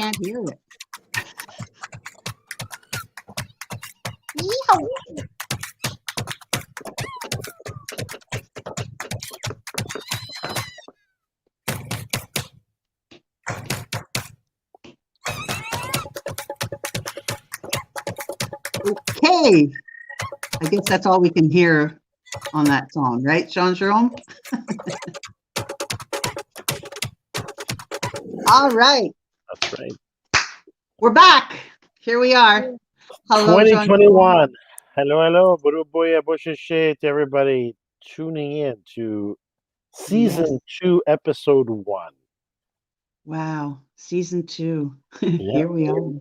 can't hear it. Yeehaw. Okay, I guess that's all we can hear on that song, right, Jean-Jerome? All right. That's right. We're back. Here we are. Hello, 2021. Hello, Burubuya Bushashe to everybody tuning in to season 2, episode 1. Wow, season 2. Here we are.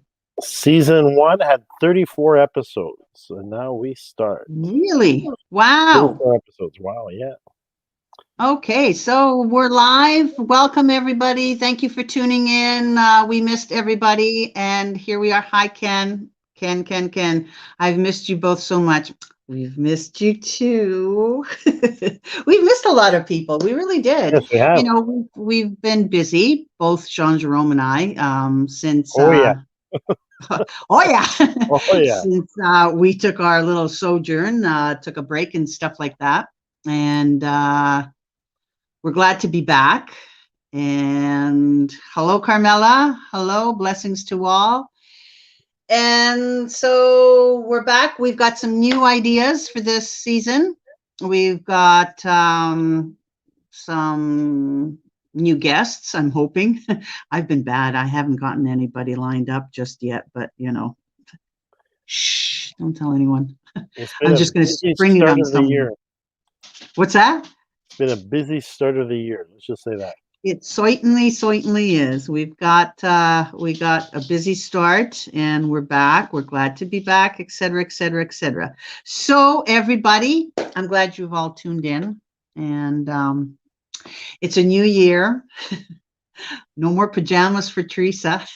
Season 1 had 34 episodes, and now we start. Really? Wow. 34 episodes. Wow, yeah. Okay, so we're live. Welcome, everybody. Thank you for tuning in. We missed everybody, and here we are. Hi, Ken. Ken. I've missed you both so much. We've missed you too. We've missed a lot of people. We really did. Yes, we have. You know, we've been busy, both Jean-Jerome and I, since. Oh, yeah. Oh, yeah. Oh, yeah. Since we took our little sojourn, took a break and stuff like that. And we're glad to be back. And hello, Carmela. Hello, blessings to all. And so we're back. We've got some new ideas for this season. We've got some new guests, I'm hoping. I've been bad. I haven't gotten anybody lined up just yet, but you know, shh, don't tell anyone. I'm just going to spring it on someone. What's that? It's been a busy start of the year. Let's just say that. It certainly is. We got a busy start, and we're back. We're glad to be back, et cetera, et cetera, et cetera. So everybody, I'm glad you've all tuned in, and it's a new year. No more pajamas for Teresa.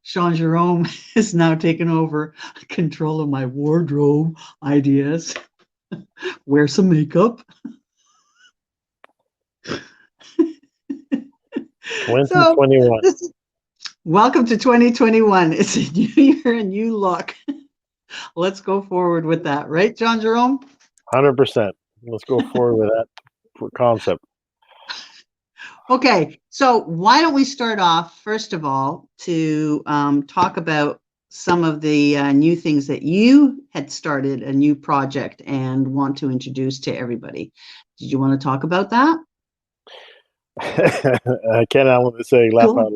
Jean-Jerome has now taken over control of my wardrobe ideas. Wear some makeup. 2021. Welcome to 2021. It's a new year, a new look. Let's go forward with that, right, Jean-Jerome? 100%. Let's go forward with that concept. Okay, so why don't we start off, first of all, to talk about some of the new things that you had started, a new project, and want to introduce to everybody. Did you want to talk about that? I can't help but say, laugh out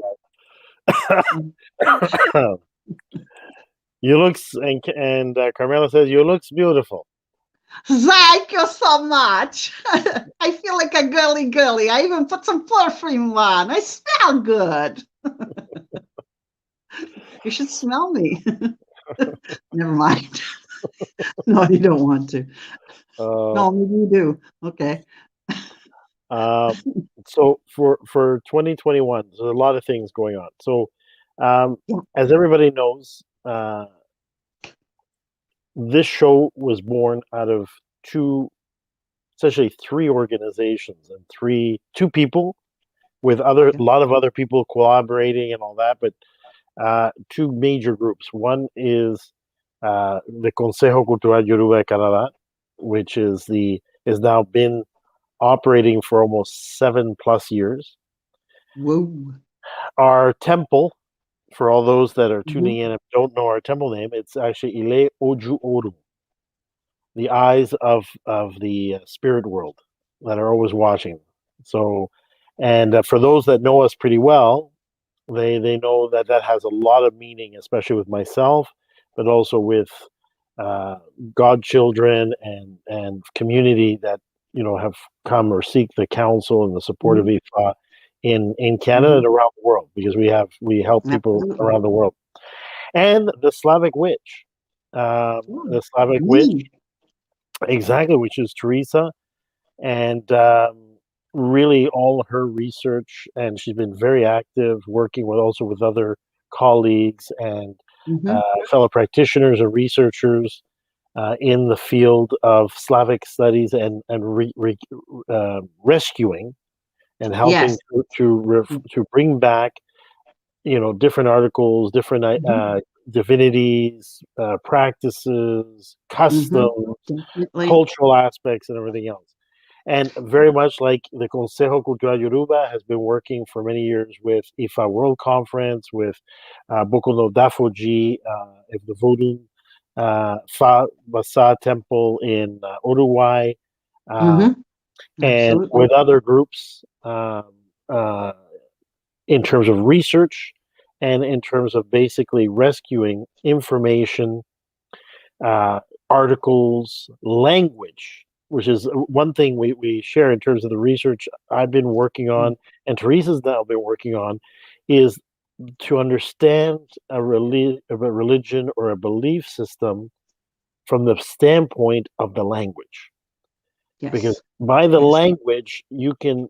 loud. You looks, and Carmela says, you looks beautiful. Thank you so much. I feel like a girly. I even put some perfume on. I smell good. You should smell me. Never mind. No, you don't want to. No, maybe you do. Okay. So for 2021, there's a lot of things going on. So as everybody knows, this show was born out of essentially three organizations and two people with a lot of other people collaborating and all that, but two major groups. One is the Consejo Cultural Yoruba de Canada, which is now been operating for almost 7+ years. Whoa. Our temple, for all those that are tuning in and don't know our temple name, it's actually Ile Oju Oru, the eyes of the spirit world that are always watching. So, and for those that know us pretty well, they know that has a lot of meaning, especially with myself, but also with godchildren and community that have come or seek the counsel and the support of IFA in Canada and around the world, because we help people around the world. And the Slavic witch, witch, exactly, which is Teresa, and really all of her research, and she's been very active working with other colleagues and fellow practitioners and researchers in the field of Slavic studies and rescuing and helping Yes. to bring back, different articles, different Mhm. divinities, practices, Mhm. customs, Definitely. cultural aspects, and everything else. And very much like the Consejo Cultural Yoruba has been working for many years with IFA World Conference, with Bokono Dafoji, of the Vodun Fa Basa Temple in Uruguay, uh, Mhm. and Absolutely. with other groups, uh, in terms of research and in terms of basically rescuing information, uh, articles, language, which is one thing we share in terms of the research I've been working on, and Teresa's now been working on, is to understand a religion or a belief system from the standpoint of the language. Because Yes. by the Yes. language, you can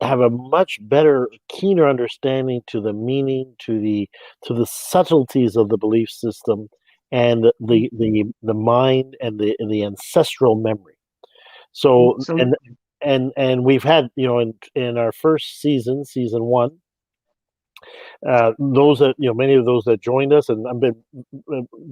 have a much better, keener understanding to the meaning, to the subtleties of the belief system, and the mind and the ancestral memory. So Absolutely. and we've had, in our first season one, those that, many of those that joined us, and I've been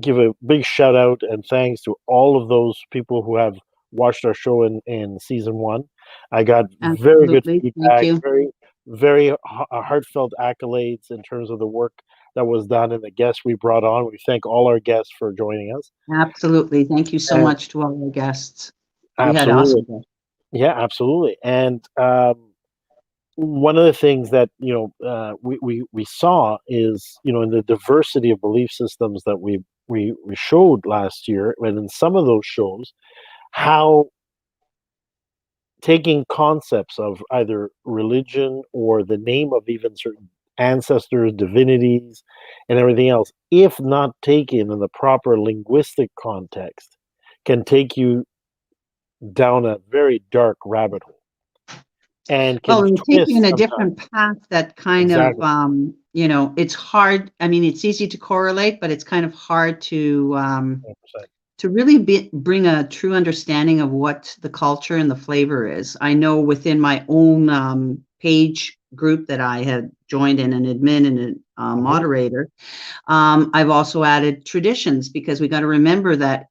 give a big shout out and thanks to all of those people who have watched our show in season one. I got very good Absolutely. Thank feedback, you. very heartfelt accolades in terms of the work that was done and the guests we brought on. We thank all our guests for joining us. Absolutely. Thank you so And much to all our guests. We had absolutely, awesome guests. yeah, absolutely. And one of the things that, we saw is, in the diversity of belief systems that we showed last year, and in some of those shows, how taking concepts of either religion or the name of even certain ancestors, divinities, and everything else, if not taken in the proper linguistic context, can take you down a very dark rabbit hole and Well, can and take you in twist a sometimes. different path that kind of, Exactly. it's hard. I mean, it's easy to correlate, but it's kind of hard to really bring a true understanding of what the culture and the flavor is. I know within my own page group that I had joined in, an admin and a 100%. moderator, I've also added traditions because we got to remember that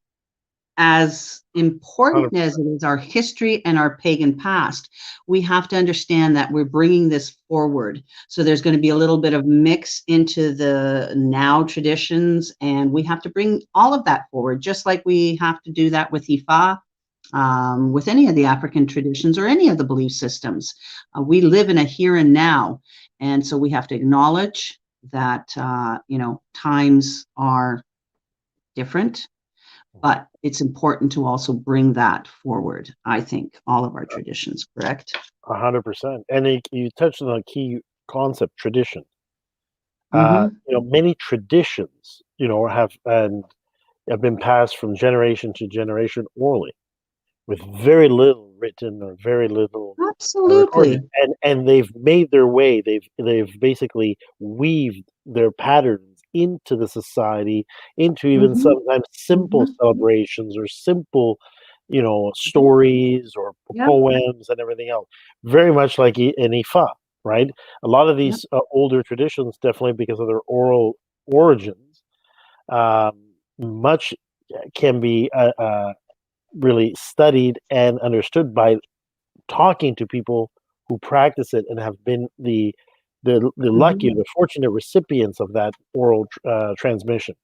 as important as it is our history and our pagan past, we have to understand that we're bringing this forward. So there's going to be a little bit of mix into the now traditions, and we have to bring all of that forward, just like we have to do that with Ifa, with any of the African traditions or any of the belief systems. We live in a here and now, and so we have to acknowledge that times are different, but it's important to also bring that forward. I think all of our traditions, correct? 100%. And you touched on a key concept, tradition. Mm-hmm. Many traditions, have been passed from generation to generation orally, with very little written or very little recorded, Absolutely. and they've made their way. They've basically weaved their patterns into the society, into even Mm-hmm. sometimes simple Mm-hmm. celebrations or simple, stories or Yep. poems and everything else. Very much like in Ifa, right? A lot of Yep. these older traditions, definitely because of their oral origins, much can be really studied and understood by talking to people who practice it and have been the lucky Mm-hmm. or the fortunate recipients of that oral transmission.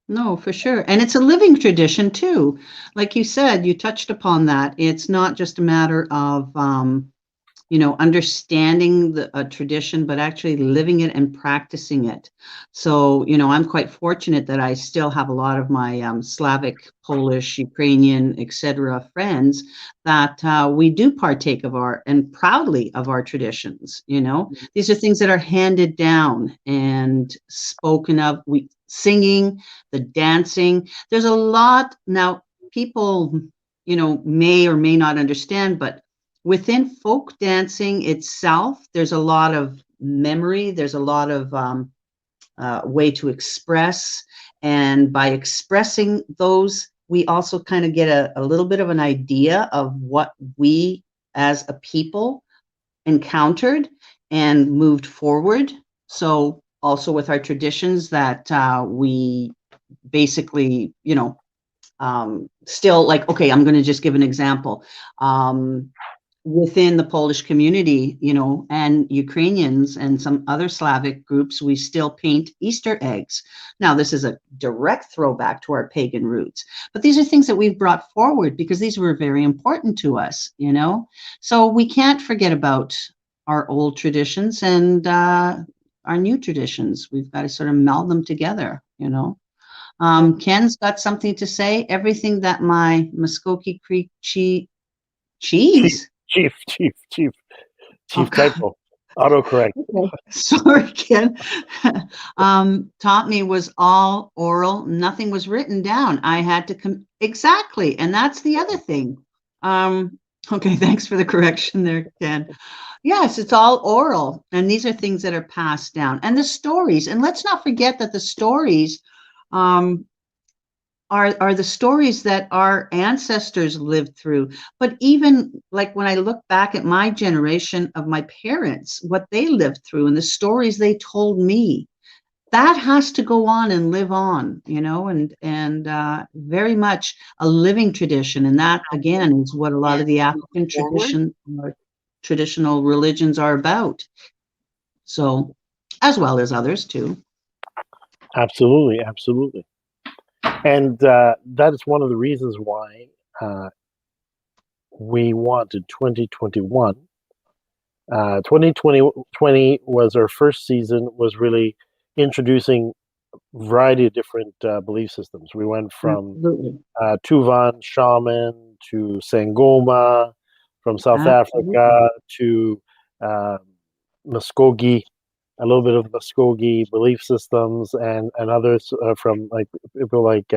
No, for sure. And it's a living tradition too. Like you said, you touched upon that. It's not just a matter of understanding a tradition, but actually living it and practicing it. So, I'm quite fortunate that I still have a lot of my Slavic, Polish, Ukrainian, etc. friends that we do partake of our and proudly of our traditions. These are things that are handed down and spoken of. We singing, the dancing. There's a lot now. People, may or may not understand, but within folk dancing itself, there's a lot of memory, there's a lot of way to express. And by expressing those, we also kind of get a little bit of an idea of what we as a people encountered and moved forward. So also with our traditions that we basically, still like, okay, I'm going to just give an example. Within the Polish community, and Ukrainians and some other Slavic groups, we still paint Easter eggs. Now, this is a direct throwback to our pagan roots, but these are things that we've brought forward because these were very important to us, So we can't forget about our old traditions and our new traditions. We've got to sort of meld them together, Ken's got something to say. Everything that my Muskogee Creek cheese. Chief Oh, typo. Autocorrect. okay. Sorry, Ken. Taught me was all oral. Nothing was written down. I had to exactly, and that's the other thing. Okay, thanks for the correction there, Ken. Yes, it's all oral, and these are things that are passed down. And the stories, and let's not forget that the stories are the stories that our ancestors lived through. But even like when I look back at my generation of my parents, what they lived through and the stories they told me, that has to go on and live on, and very much a living tradition. And that again is what a lot of the African traditional religions are about. So, as well as others too. Absolutely. And that is one of the reasons why we wanted 2021. 2020 was our first season, was really introducing a variety of different belief systems. We went from Tuvan shaman to Sangoma, from South Africa to Muskogee, a little bit of Muskogee belief systems, and others from like people like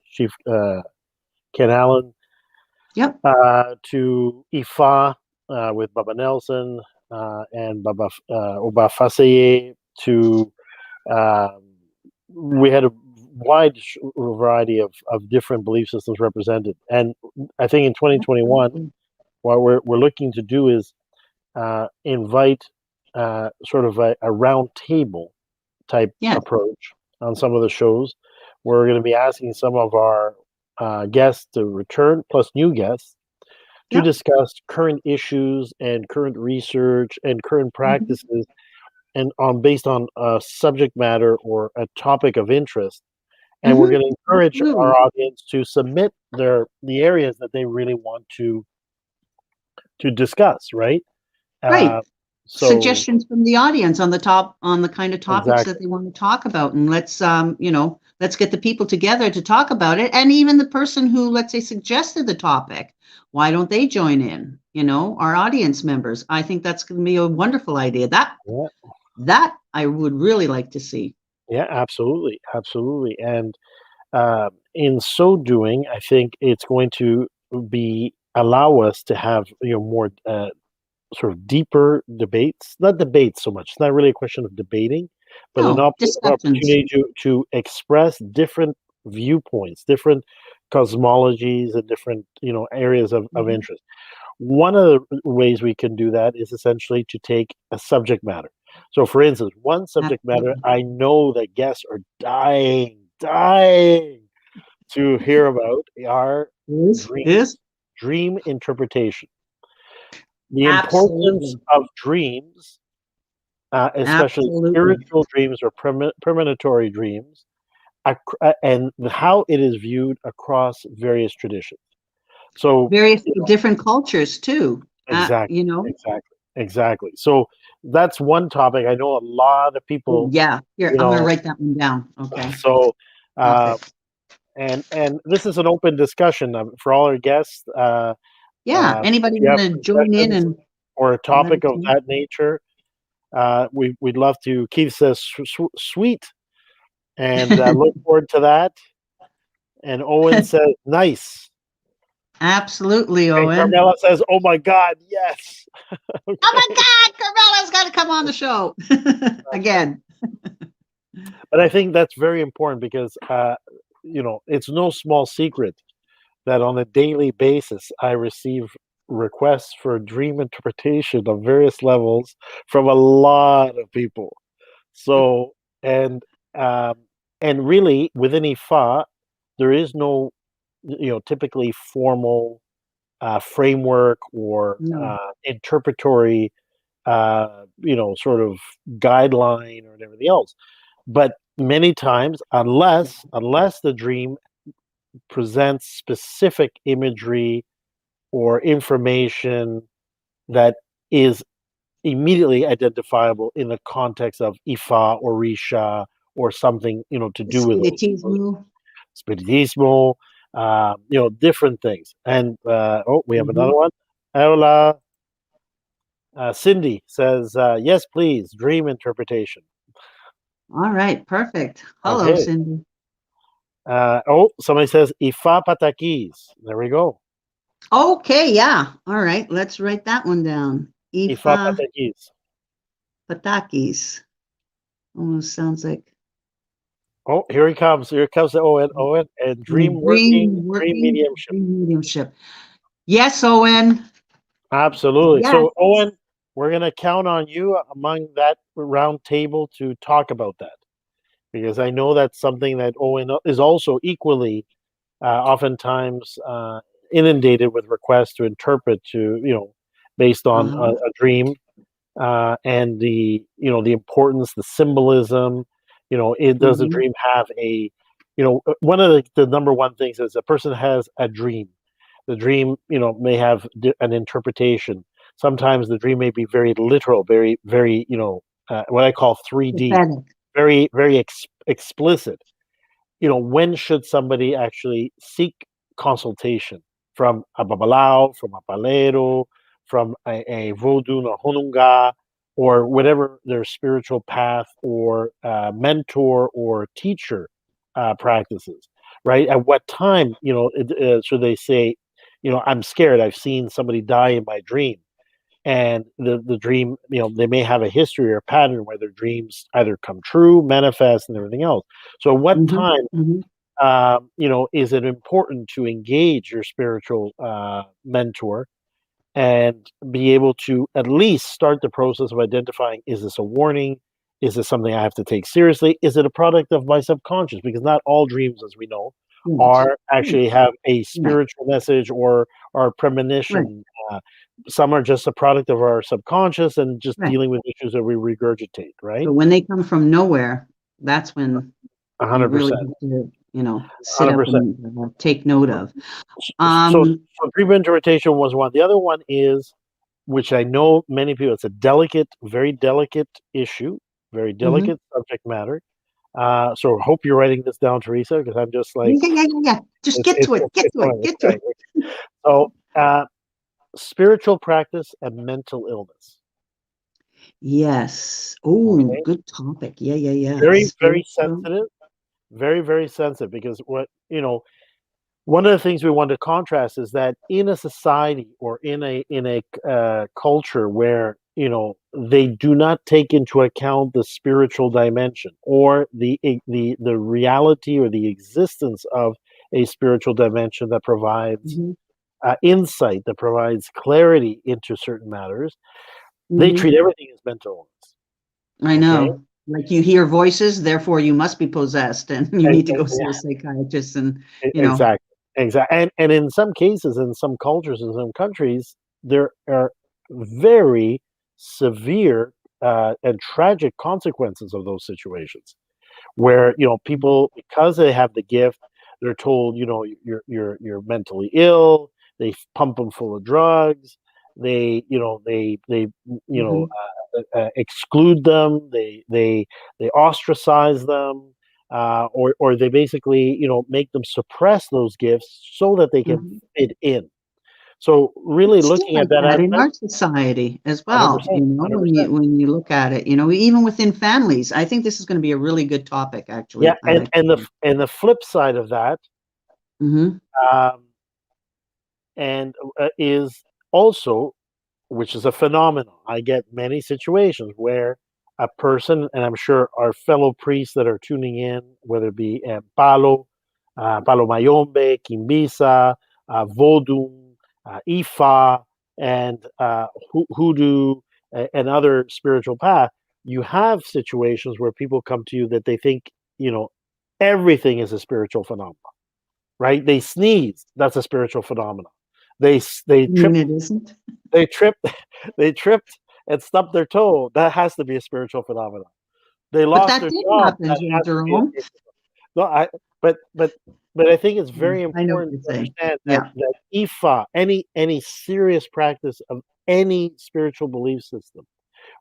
Chief Ken Allen. Yep. To Ifa with Baba Nelson and Baba Obafaseye. To we had a wide variety of different belief systems represented, and I think in 2021, what we're looking to do is invite sort of a round table type approach on some of the shows. We're going to be asking some of our guests to return, plus new guests, to discuss current issues and current research and current practices, and based on a subject matter or a topic of interest. And we're going to encourage our audience to submit the areas that they really want to discuss, right? Right. So suggestions from the audience on the kind of topics that they want to talk about, and let's get the people together to talk about it. And even the person who, let's say, suggested the topic, why don't they join in? Our audience members. I think that's going to be a wonderful idea. That I would really like to see. Yeah, absolutely. And in so doing, I think it's going to allow us to have more sort of deeper debates. Not debates so much. It's not really a question of debating, but an opportunity to express different viewpoints, different cosmologies, and different areas of interest. One of the ways we can do that is essentially to take a subject matter. So, for instance, one subject matter I know that guests are dying to hear about are dream interpretation. The importance of dreams, especially spiritual dreams or premonitory dreams, and how it is viewed across various traditions. So various different cultures too. Exactly. So that's one topic. I know a lot of people. Here, I'm going to write that one down. Okay. So, and this is an open discussion for all our guests. Anybody want to join in or a topic of that nature? We'd love to. Keith says sweet, and look forward to that. And Owen says nice. Absolutely, Owen. And Carmela says, "Oh my God, yes!" Okay. Oh my God, Carmela's got to come on the show again. But I think that's very important because it's no small secret that on a daily basis I receive requests for dream interpretation of various levels from a lot of people. So um, and really within Ifa, there is no typically formal framework or No. interpretatory sort of guideline or everything else. But many times, unless the dream presents specific imagery or information that is immediately identifiable in the context of Ifa or Risha or something to do with those Spiritismo. spiritismo, different things. And we have Mhm. another one. Hola. Cindy says, yes, please, dream interpretation. All right, perfect. Hello, Okay. Cindy. Somebody says, Ifa patakis. There we go. Okay, yeah. All right, let's write that one down. Ifa Ifa patakis. patakis. Almost sounds like Oh, here he comes. Here comes the Owen. Owen and dream working, dream mediumship. dream mediumship. Yes, Owen. Absolutely. Yes. So, Owen, we're going to count on you among that round table to talk about that because I know that's something that Owen is also equally oftentimes inundated with requests to interpret based on Uh-huh. a dream and the importance, the symbolism. Does a Mhm. dream have one of the number one things is a person has a dream. The dream, may have an interpretation. Sometimes the dream may be very literal, very, very, what I call 3D, Prophetic. very, very explicit. When should somebody actually seek consultation from a babalao, from a palero, from a vodun or honunga, or whatever their spiritual path or mentor or teacher practices, right? At what time, should they say, I'm scared, I've seen somebody die in my dream, and the dream, they may have a history or a pattern where their dreams either come true, manifest, and everything else. So, at what Mhm. time, Mhm. is it important to engage your spiritual mentor and be able to at least start the process of identifying: is this a warning? Is this something I have to take seriously? Is it a product of my subconscious? Because not all dreams, as we know, Yes. are actually Yes. have a Yeah. spiritual message or Right. premonition. Some are just a product of our subconscious and just Right. dealing with issues that we regurgitate, right? But when they come from nowhere, that's when you really 100%. have to, sit up 100%. and take note of. So, Um, so dream interpretation was one. The other one is, which I know many people, it's a delicate, very delicate issue, very mhm. delicate subject matter. So hope you're writing this down, Teresa, because I'm just like, Yeah, yeah, yeah, yeah. Just get to it. Get it's to it. going. Get to it. So, spiritual practice and mental illness. Yes. Oh, Okay, good topic. Yeah, yeah, yeah. very, very Spiritual. sensitive, very, very sensitive, because one of the things we want to contrast is that in a society or in a culture where they do not take into account the spiritual dimension or the reality or the existence of a spiritual dimension that provides Mhm. insight, that provides clarity into certain matters, they Mhm. treat everything as mental I illness. Okay. know. Like you hear voices, therefore you must be possessed, and you and, need to and go see a psychiatrist. And you know, Exactly, exactly, and in some cases, in some cultures, in some countries, there are very severe and tragic consequences of those situations, where people, because they have the gift, they're told you're mentally ill. They pump them full of drugs. They mhm, exclude them. They ostracize them, or they basically make them suppress those gifts so that they can mhm. fit in. So really It's still looking like at that that in aspect, our society as hundred well. percent, hundred When percent. you look at it, even within families. I think this is going to be a really good topic. Yeah, Actually, I like. and the flip side of that, Mm-hmm. um, and is also, which is a phenomenon. I get many situations where a person, and I'm sure our fellow priests that are tuning in, whether it be Palo Mayombe, Kimbisa, Vodun, Ifa, and hoodoo and other spiritual path, you have situations where people come to you that they think, everything is a spiritual phenomenon, right? They sneeze, that's a spiritual phenomenon. They You trip, mean it isn't? they trip, they tripped and stubbed their toe. That has to be a spiritual phenomenon. They But lost that their did job. happen, That has to be a Jean-Jerome. spiritual. No, but I think it's very I know what important you're to saying. understand that Yeah. Ifa, any serious practice of any spiritual belief system,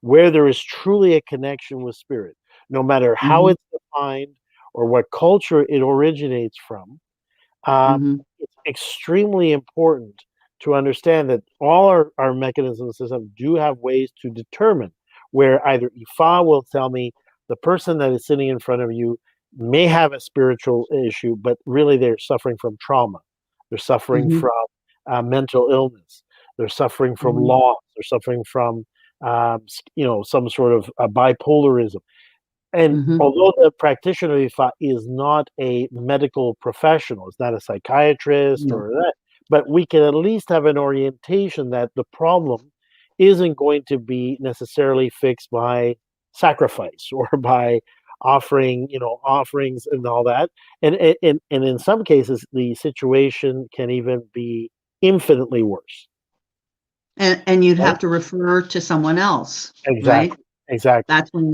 where there is truly a connection with spirit, no matter how Hmm. it's defined or what culture it originates from, Hmm. it's extremely important to understand that all our mechanisms and system do have ways to determine where either Ifa will tell me the person that is sitting in front of you may have a spiritual issue, but really they're suffering from trauma. They're suffering Hmm. from mental illness. They're suffering from Hmm. loss. They're suffering from, some sort of bipolarism. And Hmm. although the practitioner of Ifa is not a medical professional, it's not a psychiatrist No. or that, but we can at least have an orientation that the problem isn't going to be necessarily fixed by sacrifice or by offering, offerings and all that. And in some cases, the situation can even be infinitely worse. And you'd Right? have to refer to someone else, right? Exactly. Exactly. That's when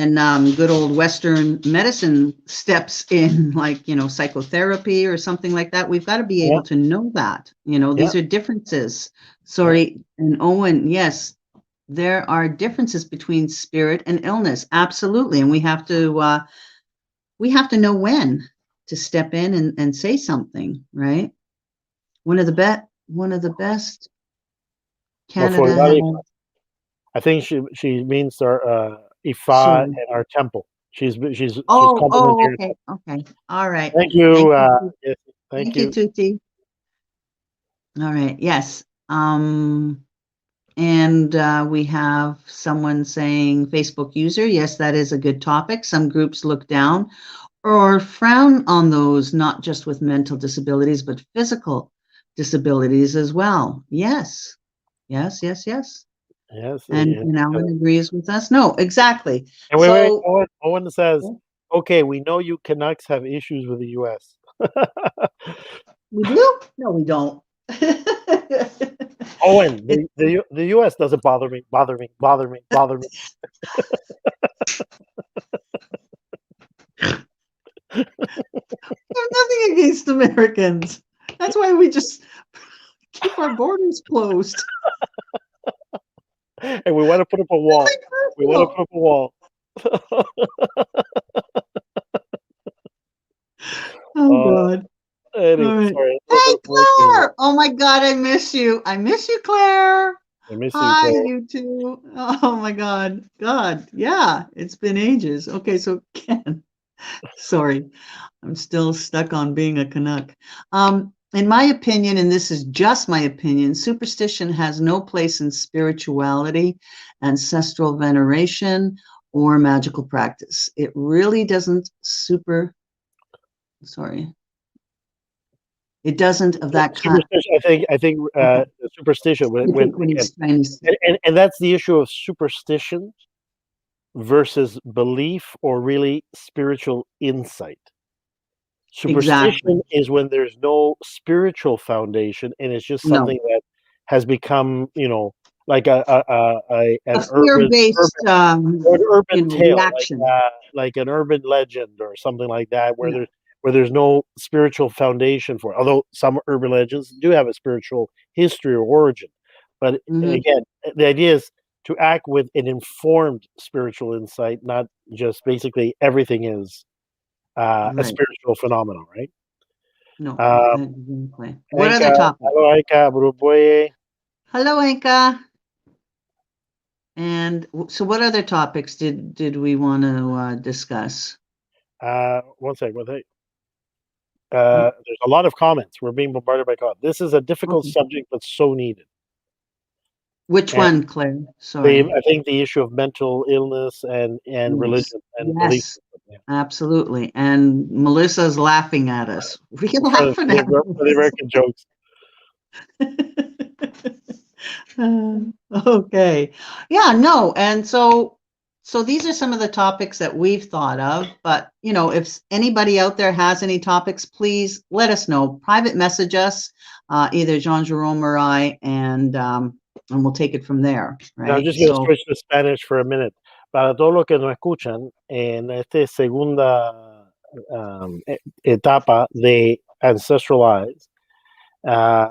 good old Western medicine steps in, like, psychotherapy or something like that. We've got to be Yeah. able to know that, Yeah. these are differences. Yeah. Sorry. And Owen, yes, there are differences between spirit and illness. Absolutely. And we have to know when to step in and say something, right? One of the best Well, for Canada has. I think she means our Ifa Sorry. and our temple. She's Oh, complimenting her okay. temple. Okay. All right. Thank Thank you. you. Yes, thank Thank you, you. Tuti. All right. Yes. And we have someone saying Facebook user. Yes, that is a good topic. Some groups look down or frown on those, not just with mental disabilities, but physical disabilities as well. Yes. Yes, yes, yes. Yes. And Alan agrees with us. No, exactly. And wait. So Owen says, "Okay, we know you Canucks have issues with the U.S." we do? No, we don't. Owen, It, the U.S. doesn't bother me. Bother me. Bother me. Bother me. I have nothing against Americans. That's why we just keep our borders closed. And we want to put up a wall. Nothing We want to personal. put up a wall. Oh uh, God. anyway, All right. sorry, a little Hey, bit of political humor. Claire. Oh my God, I miss you. I miss you, Claire. I miss you, Hi, Claire. you two. Oh my God. God. Yeah, it's been ages. Okay, so Ken. Sorry. I'm still stuck on being a Canuck. In my opinion, and this is just my opinion, superstition has no place in spirituality, ancestral veneration, or magical practice. It really doesn't sorry. It doesn't of that kind. Superstition. I think Okay. the superstition I when think what again, he's trying to say. and that's the issue of superstition versus belief or really spiritual insight. Superstition Exactly. is when there's no spiritual foundation and it's just No. something that has become, like A an fear-based urban tale, reaction. like an urban legend or something like that, where Yeah. there's no spiritual foundation for it. Although some urban legends do have a spiritual history or origin, but Hmm. again, the idea is to act with an informed spiritual insight, not just basically everything is a Right. spiritual phenomenon, right? No, Um, exactly. What Anka, other topic? hello, Anka, Buruboye. Hello, Anka. And so what other topics did we want to discuss? One sec, one sec. Oh, There's a lot of comments. We're being bombarded by comments. This is a difficult okay. subject, but so needed. Which And one, Claire? Sorry. I think the issue of mental illness and Yes. religion and belief Yes, system. Yeah. absolutely. And Melissa's laughing at us. We're For laughing at the American jokes. us. Okay. Yeah, no. And so these are some of the topics that we've thought of, but if anybody out there has any topics, please let us know. Private message us, either Jean-Jerome or I, and we'll take it from there, Now, I'm right? just going to So, switch to Spanish for a minute. Para todos los que nos escuchan, en esta segunda etapa de Ancestral Eyes,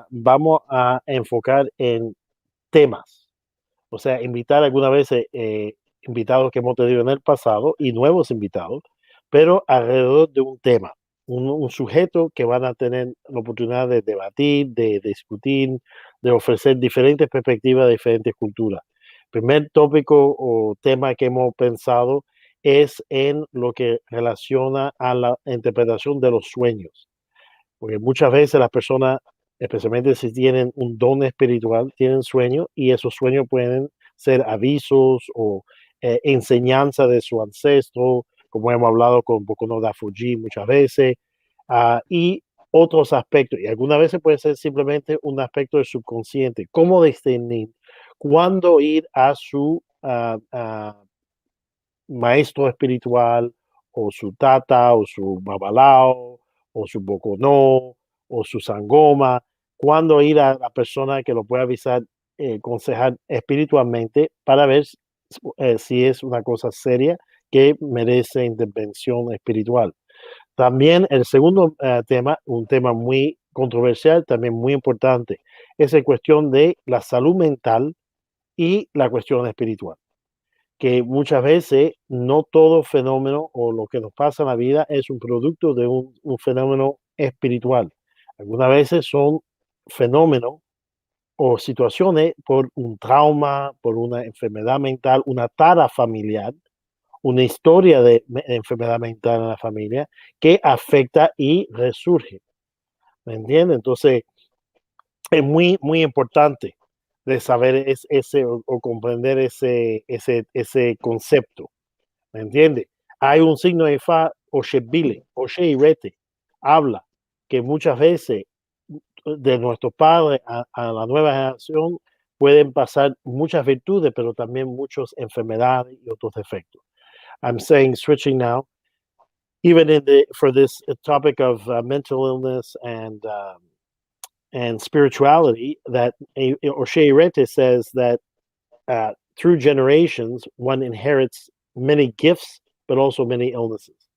vamos a enfocar en temas. O sea, invitar algunas veces invitados que hemos tenido en el pasado y nuevos invitados, pero alrededor de un tema, un sujeto que van a tener la oportunidad de debatir, de discutir, de ofrecer diferentes perspectivas de diferentes culturas. Primer tópico o tema que hemos pensado es en lo que relaciona a la interpretación de los sueños, porque muchas veces las personas, especialmente si tienen un don espiritual, tienen sueños y esos sueños pueden ser avisos o enseñanza de su ancestro, como hemos hablado con Bokono Dafuji muchas veces, y otros aspectos, y algunas veces puede ser simplemente un aspecto del subconsciente, cómo discernir cuándo ir a su maestro espiritual o su tata o su babalao o su boconó o su sangoma, cuándo ir a la persona que lo pueda avisar, aconsejar espiritualmente para ver si es una cosa seria que merece intervención espiritual. También el segundo tema, un tema muy controversial, también muy importante, es la cuestión de la salud mental y la cuestión espiritual, que muchas veces no todo fenómeno o lo que nos pasa en la vida es un producto de un fenómeno espiritual. Algunas veces son fenómenos o situaciones por un trauma, por una enfermedad mental, una tara familiar, una historia de enfermedad mental en la familia que afecta y resurge. ¿Me entiendes? Entonces, es muy, muy importante de saber ese o comprender ese concepto. ¿Me entiendes? Hay un signo de fa, Oshebile, Oshe y Rete, habla que muchas veces de nuestros padres a la nueva generación pueden pasar muchas virtudes, pero también muchas enfermedades y otros defectos. I'm saying, switching now, even for this topic of mental illness and spirituality, that Oshe Rete says that through generations, one inherits many gifts, but also many illnesses.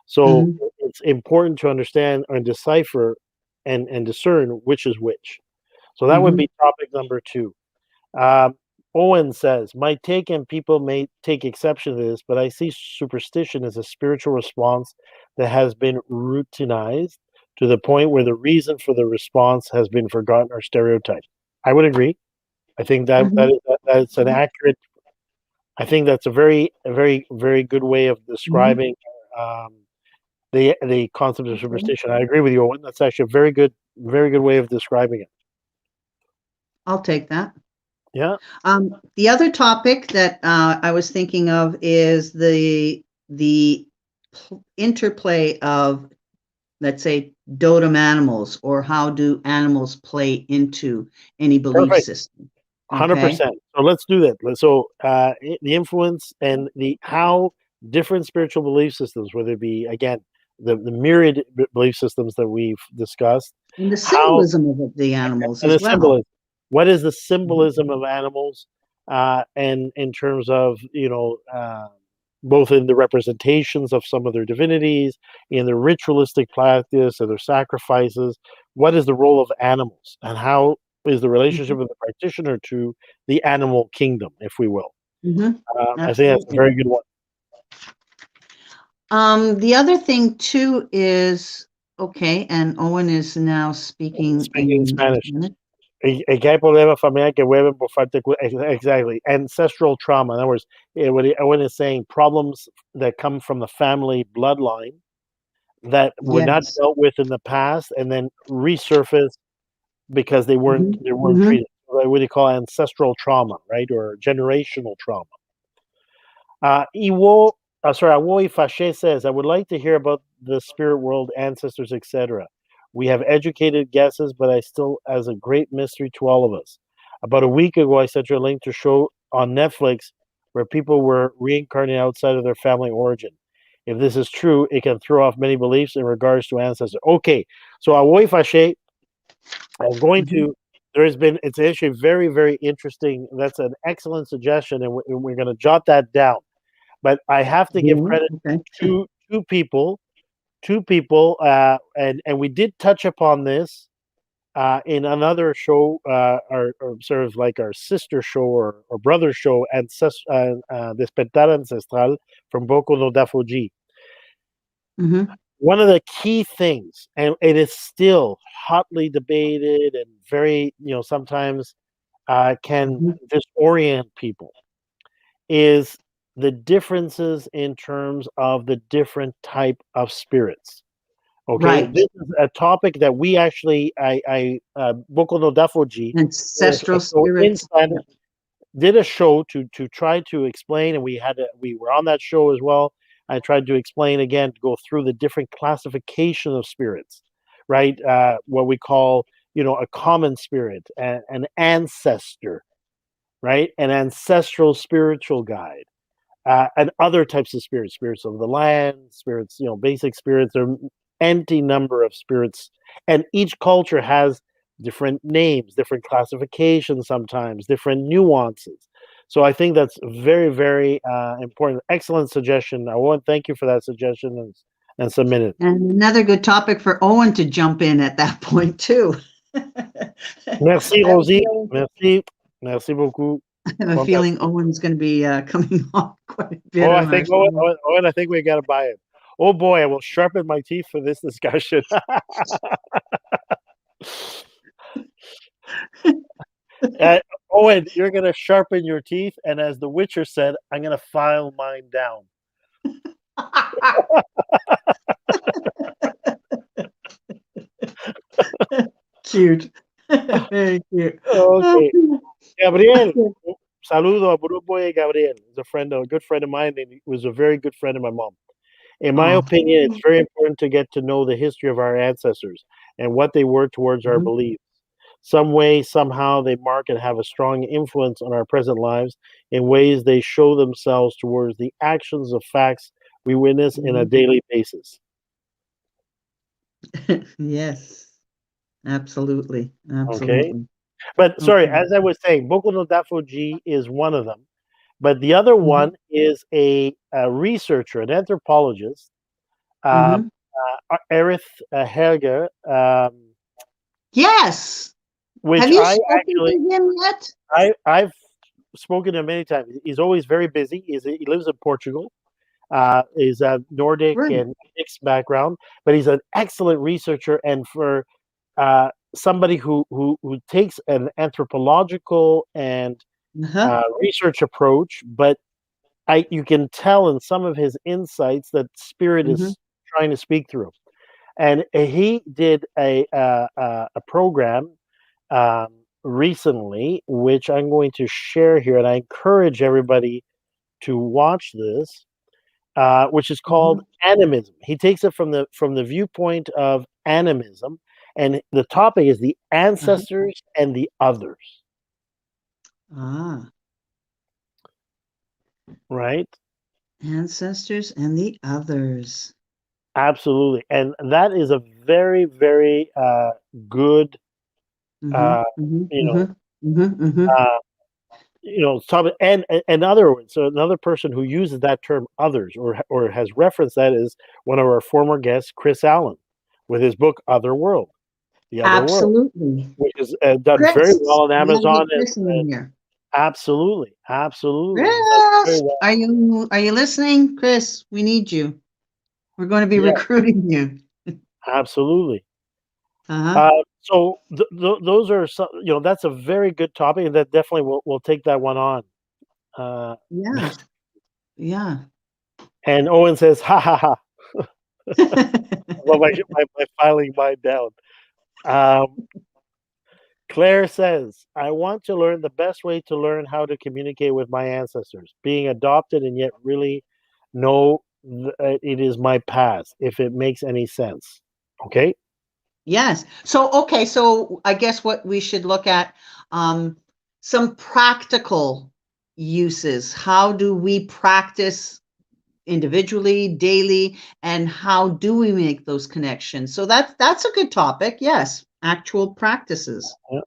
So it's important to understand and decipher and discern which is which. So that would be topic number 2. Owen says, my take, and people may take exception to this, but I see superstition as a spiritual response that has been routinized to the point where the reason for the response has been forgotten or stereotyped. I would agree. I think that's an accurate. I think that's a very, very good way of describing the concept of superstition. I agree with you, Owen. That's actually a very good way of describing it. I'll take that. Yeah. The other topic that I was thinking of is the interplay of, let's say, totem animals, or how do animals play into any belief system. 100%. So let's do that. So the influence and how different spiritual belief systems, whether it be, again, the myriad belief systems that we've discussed, and the symbolism of the animals and as the well. symbolism. What is the symbolism of animals, and in terms of both in the representations of some of their divinities, in the ritualistic practice of their sacrifices? What is the role of animals, and how is the relationship of the practitioner to the animal kingdom, if we will? I think that's a very good one. The other thing too is, okay, and Owen is now speaking in Spanish. Que hay problemas familiares que vuelven por falta de, exactly, ancestral trauma. In other words, what Owen is saying, problems that come from the family bloodline that were not dealt with in the past and then resurface because they weren't treated. What do you call ancestral trauma, right, or generational trauma? Awo Ifashe says, I would like to hear about the spirit world, ancestors, etc. We have educated guesses, but I still as a great mystery to all of us. About a week ago, I sent you a link to a show on Netflix where people were reincarnated outside of their family origin. If this is true, it can throw off many beliefs in regards to ancestors. Okay, so Awoy Fashe, I'm going Mhm. to. There has been. It's actually very, very interesting. That's an excellent suggestion, and we're going to jot that down. But I have to give Yeah, credit okay. to two people, and we did touch upon this in another show, or sort of like our sister show or brother show, Despertar Ancestral from Boko no Dafoji. Mhm. One of the key things, and it is still hotly debated and very, sometimes can Mhm. disorient people, is the differences in terms of the different type of spirits. Okay, Right. this is a topic that we actually, Boko no Dafoji, Ancestral so spirits. inside Yeah. did a show to try to explain, and we were on that show as well. I tried to explain again, to go through the different classification of spirits, right? What we call, a common spirit, an ancestor, right? An ancestral spiritual guide, and other types of spirits, spirits of the land, spirits, basic spirits. There are any number of spirits, and each culture has different names, different classifications, sometimes different nuances. So I think that's very, very important. Excellent suggestion. I want to thank you for that suggestion and submit it. And another good topic for Owen to jump in at that point too. Merci, I have a Rosie. feeling, Merci beaucoup. I have a Bon feeling merci. Owen's going to be coming on quite a bit Oh, I on our think Owen, show. Owen, Owen, I think we got to buy it. Oh boy, I will sharpen my teeth for this discussion. Uh, Owen, you're gonna sharpen your teeth, and as the Witcher said, I'm gonna file mine down. Cute. Very cute. Okay, Gabriel. Saludo a Bruboy Gabriel. He's a good friend of mine, and he was a very good friend of my mom. In my Oh. opinion, it's very important to get to know the history of our ancestors and what they were towards our Mhm. beliefs. Some way, somehow, they mark and have a strong influence on our present lives in ways they show themselves towards the actions of facts we witness in a Mhm. daily basis. Yes, absolutely. Okay? Absolutely. But sorry, Okay. as I was saying, Boku no Dafuji is one of them. But the other Mhm. one is a researcher, an anthropologist, Mhm. Erith Helger, Yes. which Have you spoken to him yet? I've spoken to him many times. He's always very busy. He lives in Portugal. He's a Nordic Right. and mixed background, but he's an excellent researcher. And for somebody who takes an anthropological and Uh-huh. research approach, but you can tell in some of his insights that spirit Mhm. is trying to speak through. And he did a program um, recently, which I'm going to share here, and I encourage everybody to watch this, which is called Mhm. animism. He takes it from the viewpoint of animism, and the topic is the Uh-huh. ancestors and the others. Ah, Right? ancestors and the others. Absolutely, and that is a very, very good, uh, Mhm. Mhm. you know, Mhm. Mhm. Mhm. uh, topic. And other words. So another person who uses that term "others" or has referenced that is one of our former guests, Chris Allen, with his book "Other World," the other world, Absolutely. which is done very Chris, well on we gotta Amazon, get Chris in and here. absolutely, absolutely, he's done very Chris, well. are you listening? Chris, we need you. We're going to be Yeah, recruiting you. absolutely. Uh-huh. So those are some, that's a very good topic, and that definitely we'll take that one on. Uh, Yeah. Yeah. and Owen says, "Ha ha ha." Well, my filing mine down. Um, Claire says, "I want to learn the best way to learn how to communicate with my ancestors. Being adopted and yet really know it is my past. If it makes any sense." Okay. Yes. So, okay. So I guess what we should look at, um, some practical uses. How do we practice individually, daily, and how do we make those connections? So that's a good topic. Yes, actual practices. Yeah.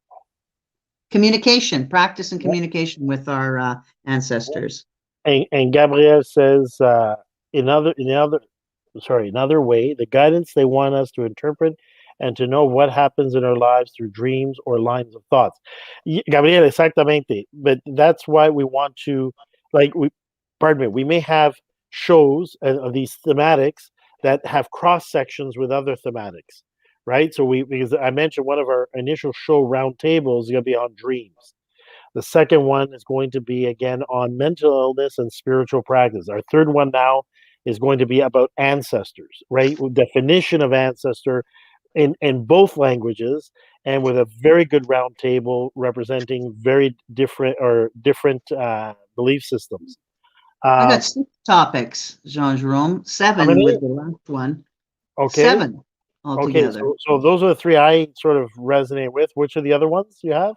Communication, practice and Yeah. communication with our ancestors. And Gabrielle says, another way, the guidance they want us to interpret and to know what happens in our lives through dreams or lines of thoughts. Gabriel, exactamente. But that's why we want to, we may have shows of these thematics that have cross sections with other thematics, right? So because I mentioned one of our initial show roundtables is going to be on dreams. The second one is going to be again on mental illness and spiritual practice. Our third one now is going to be about ancestors, right? Definition of ancestor in both languages, and with a very good roundtable representing very different belief systems. I got 6 topics, Jean-Jerome. 7 with the last one. Okay. 7 Okay, altogether. so those are the 3 I sort of resonate with. Which are the other ones you have?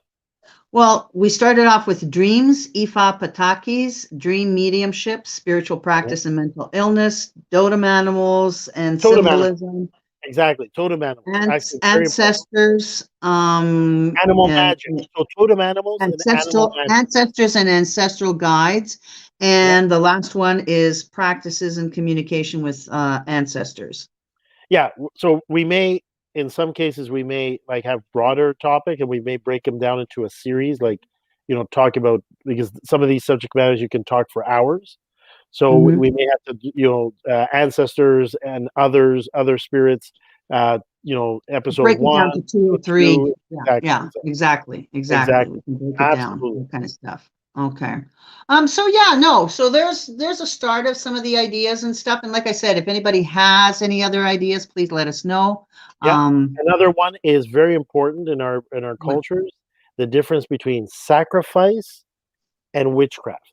Well, we started off with dreams, Ifa Patakis, dream mediumship, spiritual practice and mental illness, totem animals and Totem symbolism. Animals. Exactly, totem animals. Ancestors, animal magic. So totem animals and animal magic. ancestors and ancestral guides. And the last one is practices and communication with ancestors. Yeah, so we may, in some cases, we may like have broader topic, and we may break them down into a series, like, talk about, because some of these subject matters you can talk for hours. So we may have to, ancestors and other spirits, episode break it 1, down to 2 or 3. Exactly. We can break it down, that kind of stuff. Okay. So there's a start of some of the ideas and stuff. And like I said, if anybody has any other ideas, please let us know. Another one is very important in our cultures, the difference between sacrifice and witchcraft.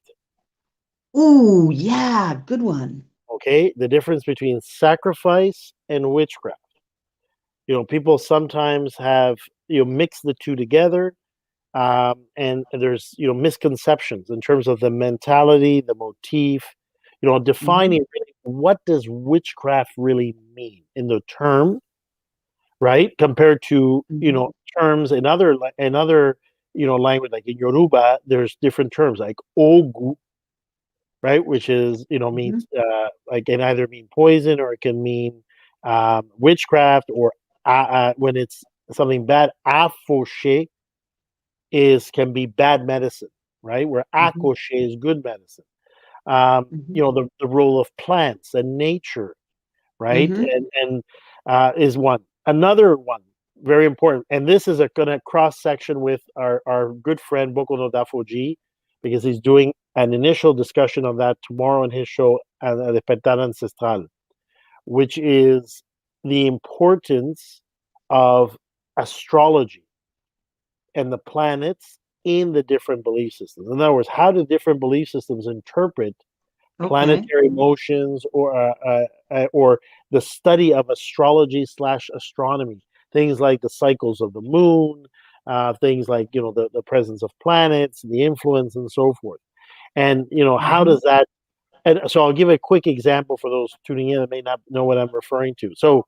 Ooh, yeah, good one. Okay, the difference between sacrifice and witchcraft. People sometimes have mix the two together, and there's misconceptions in terms of the mentality, the motif. Defining really, what does witchcraft really mean in the term, right? Compared to terms in other language, like in Yoruba, there's different terms like ogu, right, which is means like can either mean poison or it can mean witchcraft, or when it's something bad, afoshe can be bad medicine, right? Where akoshe is good medicine. The role of plants and nature, right? And is one. Another one, very important, and this is going to cross section with our good friend Bokono Dafoji, because he's doing an initial discussion of that tomorrow on his show, the Pentana Ancestral, which is the importance of astrology and the planets in the different belief systems. In other words, how do different belief systems interpret planetary motions, or the study of astrology / astronomy, things like the cycles of the moon, things like the presence of planets, the influence, and so forth. And how does that? And so I'll give a quick example for those tuning in that may not know what I'm referring to. So,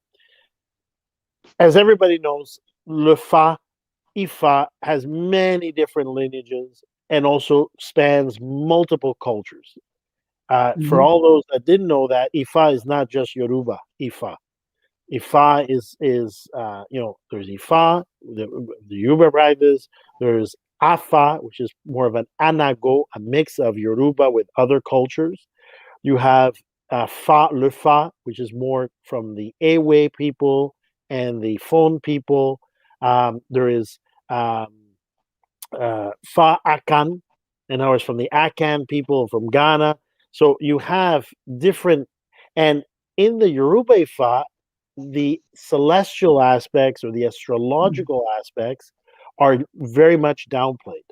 as everybody knows, le fa, Ifa has many different lineages and also spans multiple cultures. For all those that didn't know that, Ifa is not just Yoruba. Ifa is there's Ifa, the Yoruba practice. There's Afa, which is more of an Anago, a mix of Yoruba with other cultures. You have le Fa, which is more from the Ewe people and the Fon people. There is Fa Akan, and ours from the Akan people from Ghana. So you have different, and in the Yoruba Fa, the celestial aspects or the astrological aspects are very much downplayed.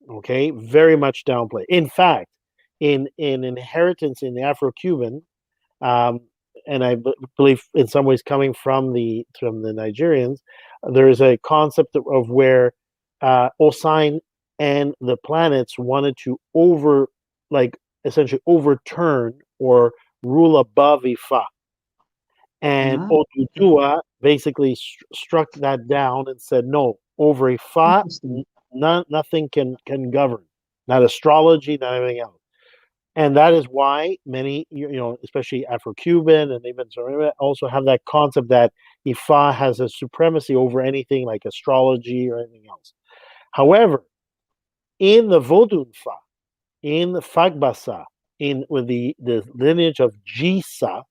Okay, very much downplayed. In fact, in inheritance in the Afro-Cuban, and I believe in some ways coming from the Nigerians, there is a concept of where Osain and the planets wanted to essentially overturn or rule above Ifa. And Ah, Oduduwa basically struck that down and said, no, over Ifa, interesting. nothing can govern, not astrology, not anything else. And that is why many, especially Afro-Cuban and even also have that concept that Ifa has a supremacy over anything like astrology or anything else. However, in the Vodun Fa, in the Fagbasa, with the lineage of Jisa,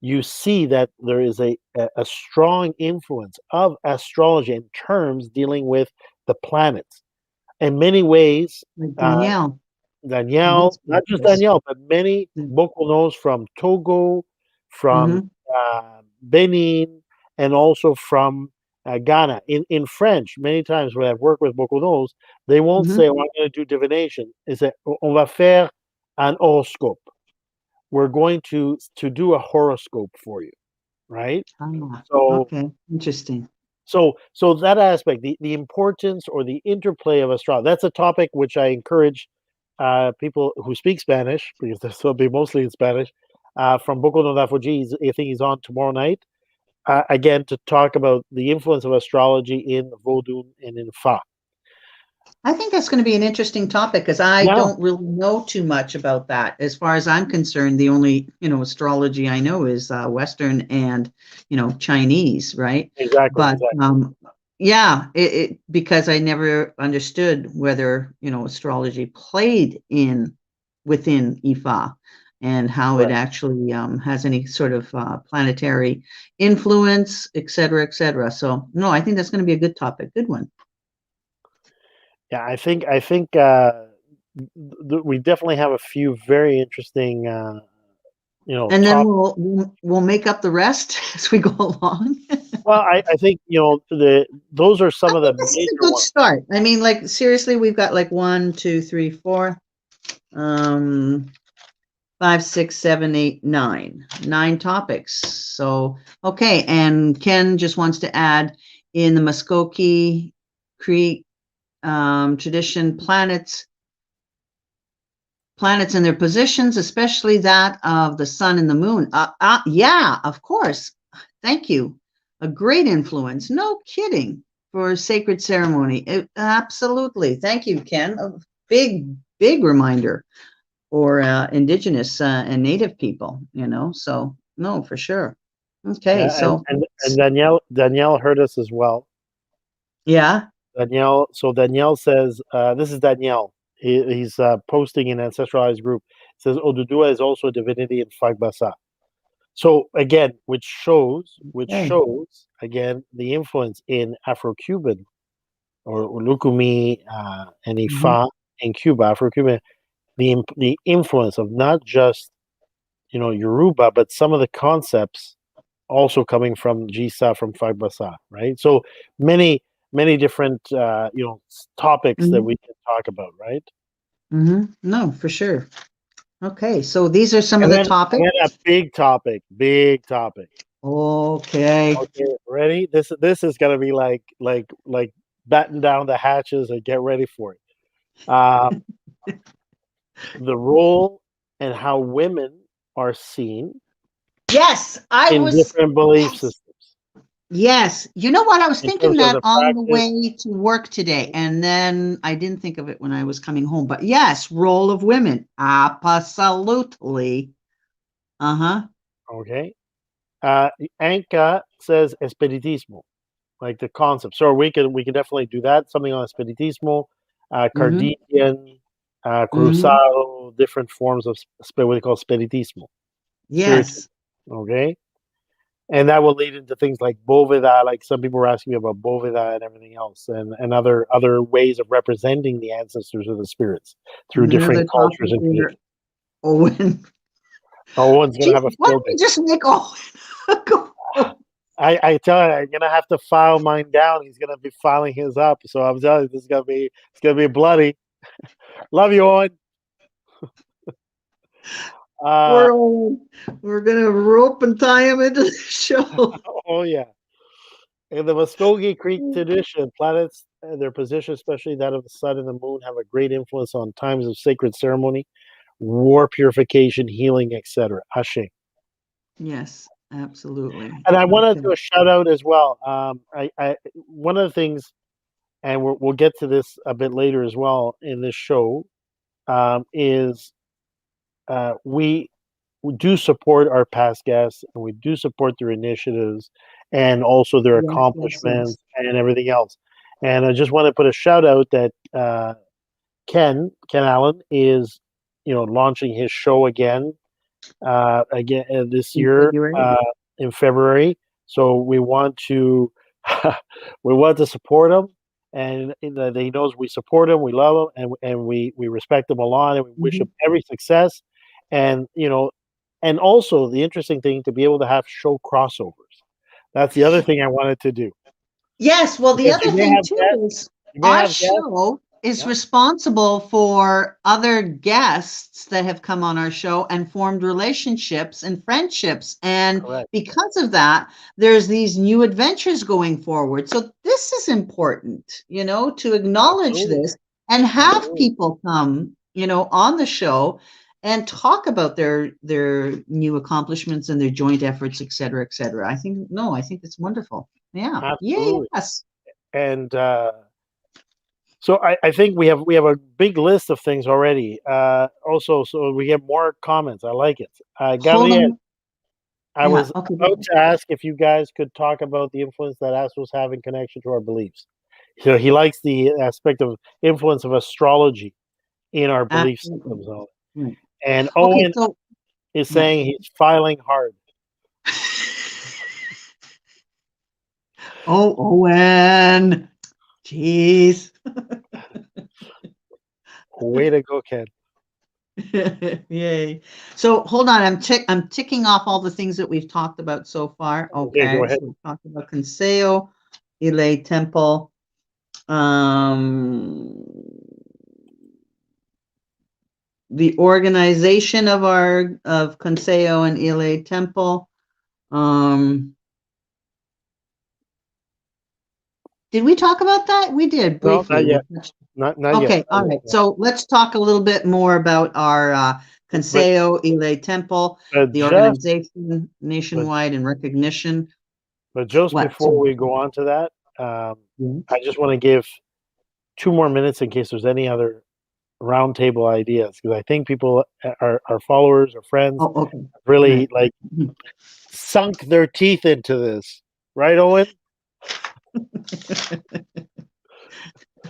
you see that there is a strong influence of astrology in terms dealing with the planets. In many ways, Like Danielle. In Danielle, his not just practice. Danielle, but many Bokonos from Togo, from Mm-hmm. Benin, and also from Ghana. In French, many times when I've worked with Bokonos, they won't Mm-hmm. say, oh, I'm going to do divination. They say, on va faire un horoscope. We're going to do a horoscope for you, right? Ah, So okay. Interesting. so that aspect, the importance or the interplay of astrology, that's a topic which I encourage people who speak Spanish, because this will be mostly in Spanish, from Boko no Dafuji. I think he's on tomorrow night, again, to talk about the influence of astrology in Vodun and in Fa. I think that's going to be an interesting topic because I Yeah, don't really know too much about that. As far as I'm concerned, the only, astrology I know is Western and, Chinese, right? exactly, But exactly. yeah, because I never understood whether, astrology played within Ifa and how it Right. actually has any sort of planetary influence, et cetera, et cetera. So no, I think that's going to be a good topic. Good one. Yeah, I think we definitely have a few very interesting, And then top. we'll make up the rest as we go along. Well, I think those are some I of the think this is a major good ones. start. I mean, like seriously, we've got like 1, 2, 3, 4, 5, 6, 7, 8, 9. 9 topics. So okay, and Ken just wants to add in the Muskokie Creek tradition, planets and their positions, especially that of the sun and the moon. Yeah, of course. Thank you. A great influence. No kidding. For sacred ceremony. Absolutely. Thank you, Ken. A big reminder for Indigenous and Native people, so no, for sure. Okay, Yeah, so and Danielle heard us as well. yeah. Danielle says, this is Danielle. He's posting in Ancestral Eyes group. It says Odudua is also a divinity in Fagbasa. So again, which Okay. shows again the influence in Afro-Cuban or Lukumi and Mhm. Ifa in Cuba, Afro-Cuban, the influence of not just Yoruba, but some of the concepts also coming from Jisa from Fagbasa, right? So many different topics that Mhm. we can talk about, right? No, for sure. Okay, so these are some of And the then topics. a big topic. Okay. Okay, ready? This is gonna be like batten down the hatches and get ready for it. Um, the role and how women are seen Yes, in different belief yes, systems yes. You know what? I was in thinking terms of that the on the practice. way to work today, and then I didn't think of it when I was coming home. But yes, role of women. Absolutely. Uh-huh. Okay. Anka says espiritismo, like the concept. So we can definitely do that. Something on espiritismo, Mm-hmm. Cartesian, Mm-hmm. cruzado, different forms of what they call spiritismo, spiritual. Yes. Okay, and that will lead into things like boveda. Like some people were asking me about boveda and everything else, and other ways of representing the ancestors or the spirits through And different another cultures topic and there. communities. Owen. Oh, one's gonna have a Jesus, why field don't day. we just make Owen go? I tell you, I'm gonna have to file mine down. He's gonna be filing his up. So I'm telling you, it's gonna be bloody. Love you, Owen. Uh, Poor Owen. We're gonna rope and tie him into the show. oh yeah. In the Muskogee Creek tradition, planets their position, especially that of the sun and the moon, have a great influence on times of sacred ceremony, war purification, healing, etc. Ashe. Yes, absolutely. And I want to Okay. do a shout out as well. One of the things, and we'll get to this a bit later as well in this show, is we do support our past guests, and we do support their initiatives and also their Yes, yes, yes. accomplishments and everything else. And I just want to put a shout out that Ken Allen is, launching his show again this In year February. in February. So we want to we want to support him, and that he knows we support him, we love him, and we respect him a lot, and we wish Mhm. him every success. And and also the interesting thing to be able to have show crossovers. That's the other thing I wanted to do Yes, well, the because other thing too is you may our have guests. show is Yeah, responsible for other guests that have come on our show and formed relationships and friendships. And correct. because of that, there's these new adventures going forward. So this is important, to acknowledge Absolutely, this and have absolutely. people come, on the show and talk about their new accomplishments and their joint efforts, et cetera, et cetera. I think it's wonderful. Yeah. Yay. Absolutely. Yes. And so I think we have a big list of things already. Also, so we get more comments. I like it. Hold Gabriel, on. I Yeah. was Okay. about to ask if you guys could talk about the influence that astros have in connection to our beliefs. So he likes the aspect of influence of astrology in our belief Absolutely. systems. Right. And Okay. Owen So, is yeah. saying he's filing hard. Oh, Owen. Jeez. Way to go, Ken. Yay. So hold on. I'm ticking off all the things that we've talked about so far. Okay, go Okay. ahead. So we've talked about Consejo, Ile Temple, um, the organization of Consejo and Ile Temple. Did we talk about that? We did No, briefly. not yet. Not yet. Okay, all right. So let's talk a little bit more about our But Consejo Ile Temple, but the just organization but nationwide and recognition. But just What? before we go on to that, Mhm. I just want to give 2 more minutes in case there's any other roundtable ideas because I think people, our followers, our friends, Oh, okay. really Right. like sunk their teeth into this, right, Owen?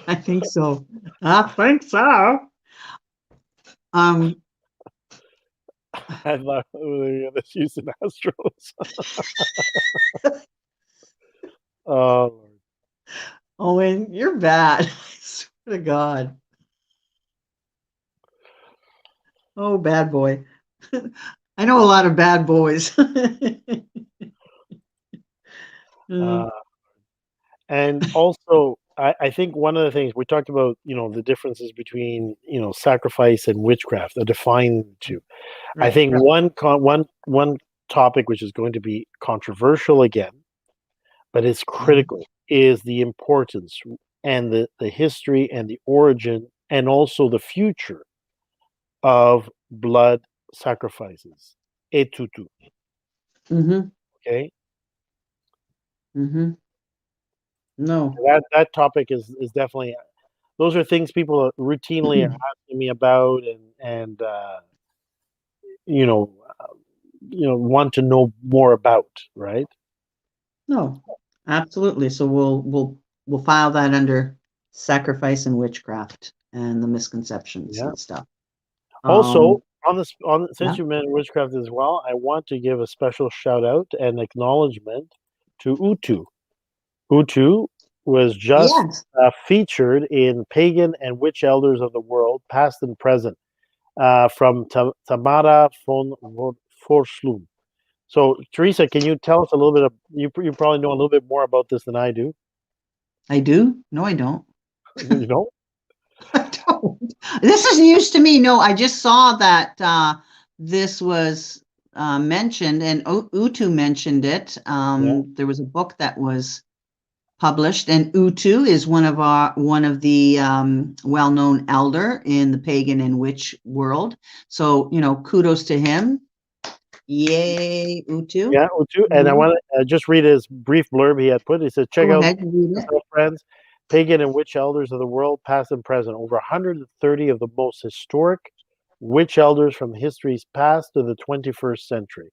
I think so. I think so. Um, I thought we were going to use an Astros. Oh, Lord. Owen, you're bad. I swear to God. Oh, bad boy. I know a lot of bad boys. Uh, and also, I think one of the things we talked about, the differences between, sacrifice and witchcraft, a defined two. I Right. think one topic which is going to be controversial again, but it's critical, is the importance and the history and the origin and also the future of blood sacrifices. Etutu. Mm-hmm. Okay. Mm-hmm. No. That topic is definitely, those are things people routinely are asking me about and you know want to know more about, right? No. Absolutely. So we'll file that under sacrifice and witchcraft and the misconceptions Yeah. and stuff. Also, Um, since yeah. you mentioned witchcraft as well, I want to give a special shout out and acknowledgement to Utu. Utu was just Yes. featured in Pagan and Witch Elders of the World, past and present, from Tamara von Forslum. So, Teresa, can you tell us a little bit of, you probably know a little bit more about this than I do. I do? No, I don't. You know? I don't. This is news to me. No, I just saw that this was mentioned, and Utu mentioned it. Yeah. There was a book that was published. And Utu is one of the well-known elder in the pagan and witch world. So, kudos to him. Yay, Utu. Yeah, Utu. And I want to just read his brief blurb he had put. He says, check Go out ahead, read it. friends, pagan and witch elders of the world, past and present. Over 130 of the most historic witch elders from history's past to the 21st century.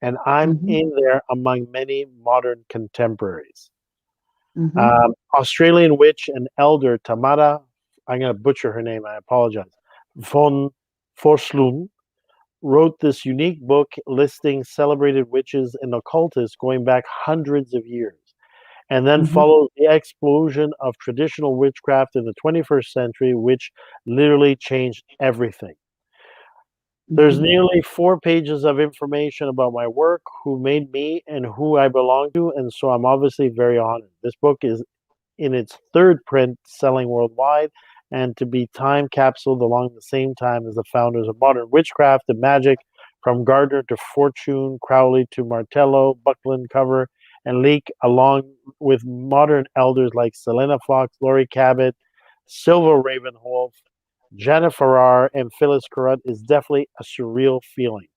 And I'm in there among many modern contemporaries. Australian witch and elder Tamara, I'm going to butcher her name, I apologize, von Forslund, wrote this unique book listing celebrated witches and occultists going back hundreds of years, and then followed the explosion of traditional witchcraft in the 21st century, which literally changed everything. There's nearly 4 pages of information about my work, who made me, and who I belong to, and so I'm obviously very honored. This book is in its 3rd print, selling worldwide, and to be time capsuled along the same time as the founders of modern witchcraft and magic, from Gardner to Fortune, Crowley to Martello, Buckland, Cover, and Leake, along with modern elders like Selena Fox, Laurie Cabot, Silva Ravenholf, Janet Farrar, and Phyllis Carruth, is definitely a surreal feeling.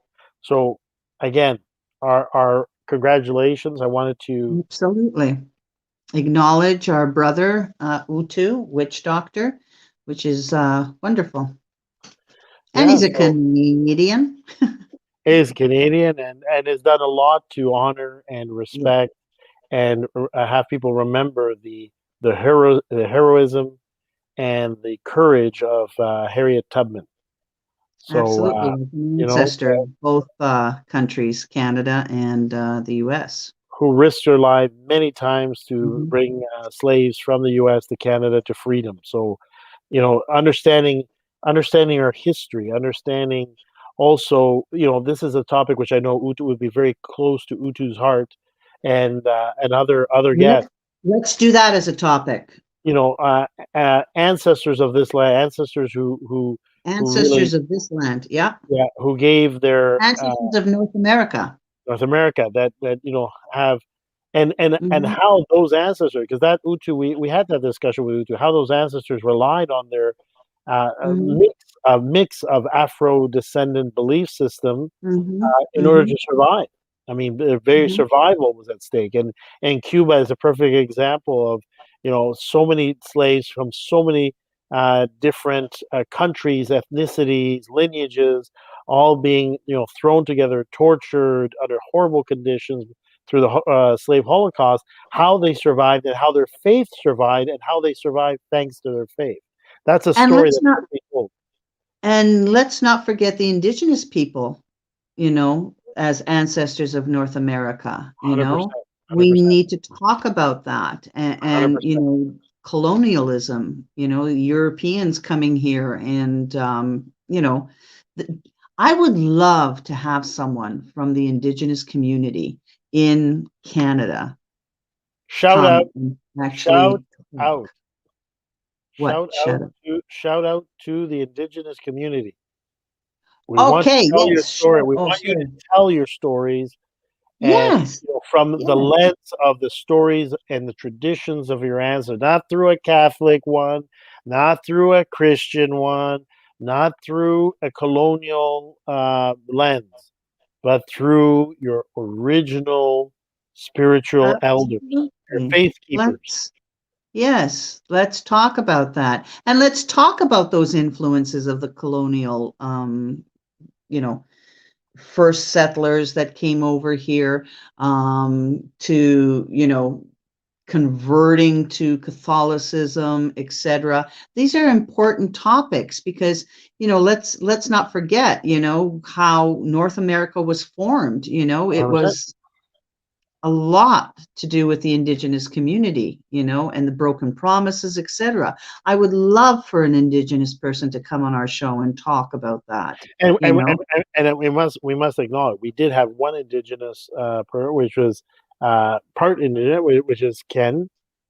So, again, our congratulations. I wanted to absolutely acknowledge our brother Utu, witch doctor, which is wonderful. And he's a Canadian. Is Canadian and has done a lot to honor and respect and have people remember the heroism and the courage of Harriet Tubman. So, absolutely, ancestor of both countries, Canada and the U.S., who risked her life many times to bring slaves from the U.S. to Canada to freedom. So, understanding our history, understanding also, this is a topic which I know Utu would be very close to Utu's heart, and other guests. Let's do that as a topic. Ancestors of this land, ancestors who ancestors of this land, who gave their ancestors of North America, that have and how those ancestors, because that Utu, we had that discussion with Utu, how those ancestors relied on their mix of Afro descendant belief system in order to survive. I mean, their very survival was at stake, and Cuba is a perfect example of so many slaves from so many different countries, ethnicities, lineages, all being thrown together, tortured under horrible conditions through the slave Holocaust. How they survived, and how their faith survived, and how they survived thanks to their faith. That's a story that's not told. And let's not forget the indigenous people, as ancestors of North America. 100%. We need to talk about that, and colonialism, Europeans coming here, and I would love to have someone from the indigenous community in Canada. Shout out to the indigenous community. We want to tell your story. We want you to tell your stories. And from the lens of the stories and the traditions of your ancestors, not through a Catholic one, not through a Christian one, not through a colonial lens, but through your original spiritual elders, your faith keepers. Yes, let's talk about that. And let's talk about those influences of the colonial, first settlers that came over here, to, converting to Catholicism, etc. These are important topics because, let's not forget, how North America was formed. It was a lot to do with the indigenous community, and the broken promises, etc. I would love for an indigenous person to come on our show and talk about that. And we must acknowledge we did have one indigenous which was part indigenous, which is Ken,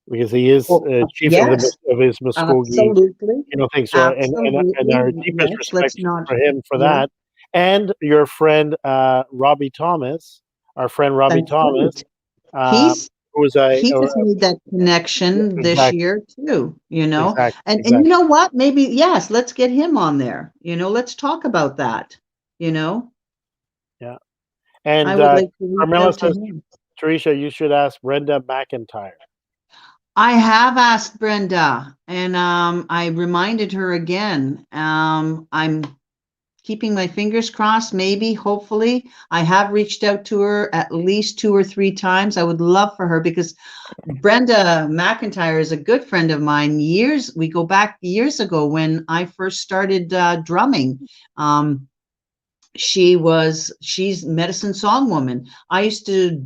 because he is chief of his Muskogee thing. So and our deepest respect for him for that, and your friend Robbie Thomas. Our friend Robbie Thomas, who was I? he just made that connection this Exactly, year too, you know. exactly, And you exactly. know what? Maybe yes, let's get him on there. You know, let's talk about that. You know, Yeah. I And would like to reach Carmela out to says, him. Teresa, you should ask Brenda McIntyre. I have asked Brenda, and I reminded her again. I'm keeping my fingers crossed, maybe, hopefully. I have reached out to her at least 2 or 3 times. I would love for her because Brenda McIntyre is a good friend of mine. We go back years ago when I first started drumming. Um, she's medicine song woman. I used to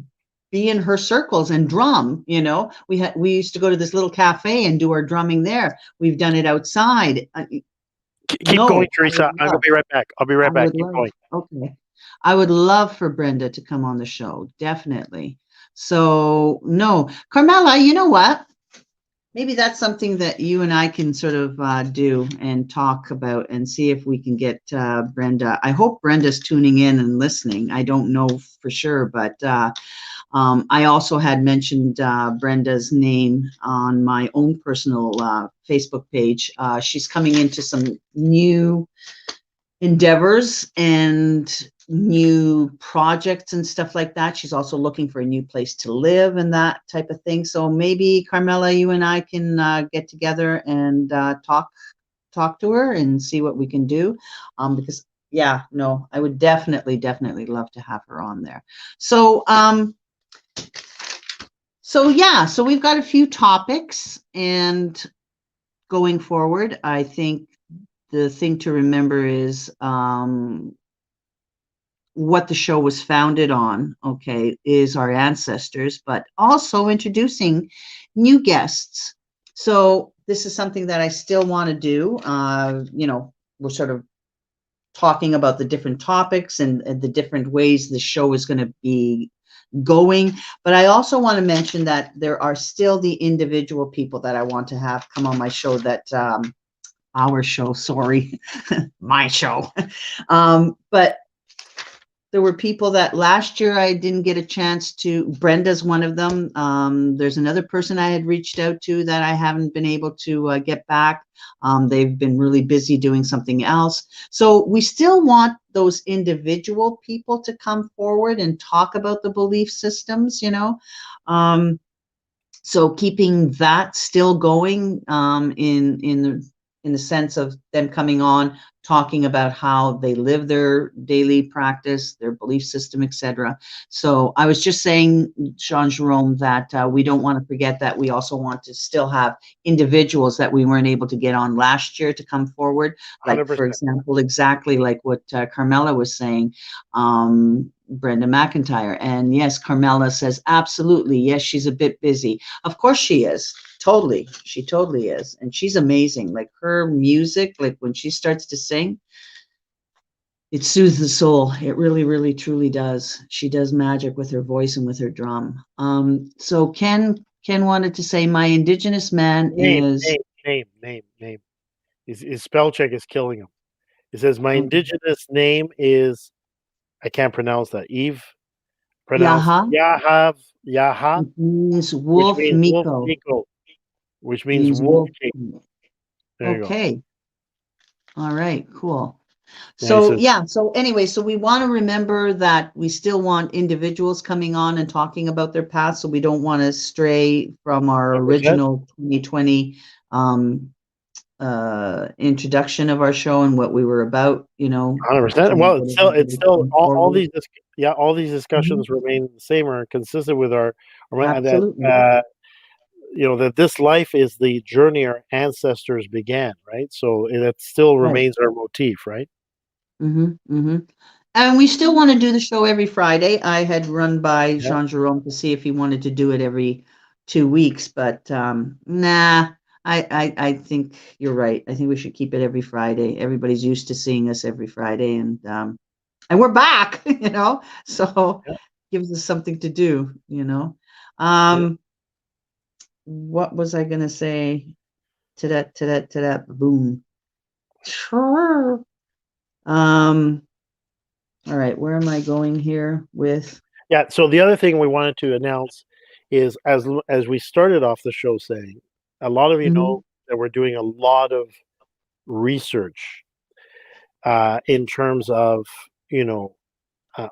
be in her circles and drum. You know, we used to go to this little cafe and do our drumming there. We've done it outside. Keep going, No, I would Teresa. I'm gonna love. be right back. I'll be I right back. would Keep love. going. Okay. I would love for Brenda to come on the show. Definitely. So, no. Carmela, you know what? Maybe that's something that you and I can sort of do and talk about and see if we can get Brenda. I hope Brenda's tuning in and listening. I don't know for sure, but I also had mentioned Brenda's name on my own personal Facebook page. She's coming into some new endeavors and new projects and stuff like that. She's also looking for a new place to live and that type of thing. So maybe Carmela, you and I can get together and talk to her and see what we can do. Because yeah, no, I would definitely love to have her on there. So yeah, so we've got a few topics, and going forward, I think the thing to remember is what the show was founded on, okay, is our ancestors, but also introducing new guests. So this is something that I still want to do. You know, we're sort of talking about the different topics and the different ways the show is going to be going. But I also want to mention that there are still the individual people that I want to have come on my show that our show, sorry, my show. But there were people that last year I didn't get a chance to. Brenda's one of them. There's another person I had reached out to that I haven't been able to get back. They've been really busy doing something else. So we still want those individual people to come forward and talk about the belief systems, you know. So keeping that still going in the sense of them coming on, talking about how they live their daily practice, their belief system, etc. So I was just saying, Jean-Jerome, that we don't want to forget that we also want to still have individuals that we weren't able to get on last year to come forward. Like, for 100%. example, exactly like what Carmela was saying, Brenda McIntyre. And yes, Carmela says, absolutely. Yes, she's a bit busy. Of course she is. Totally. She totally is. And she's amazing. Like her music, like when she starts to sing, it soothes the soul. It really, truly does. She does magic with her voice and with her drum. So Ken wanted to say my Indigenous man Name, is name. His spell check is killing him. He says, my okay, indigenous name is, I can't pronounce that. Eve, pronounced Yaha, Yaha, which means which wolf means wolf Miko, Miko, which means means wolf wolf. king. There you go. Okay. All right, cool. Yeah, he So says, yeah, so anyway, so we want to remember that we still want individuals coming on and talking about their past, so we don't want to stray from our 100%. original 2020 um, introduction of our show and what we were about, you know, 100%. trying to Well, get it's everybody to still come all forward. these all these Mhm. discussions remain the same or consistent with our that Absolutely. that this life is the journey our ancestors began, right? So that still Right. remains our motif, right? And we still want to do the show every Friday. I had run by Yeah, Jean-Jerome to see if he wanted to do it every 2 weeks, but nah, I think you're right. I think we should keep it every Friday. Everybody's used to seeing us every Friday, and we're back, you know, so yeah, gives us something to do, you know. yeah. What was I gonna say to that boom? Um, all right, where am I going here with? Yeah. So the other thing we wanted to announce is as we started off the show saying, a lot of you Mm-hmm. know that we're doing a lot of research in terms of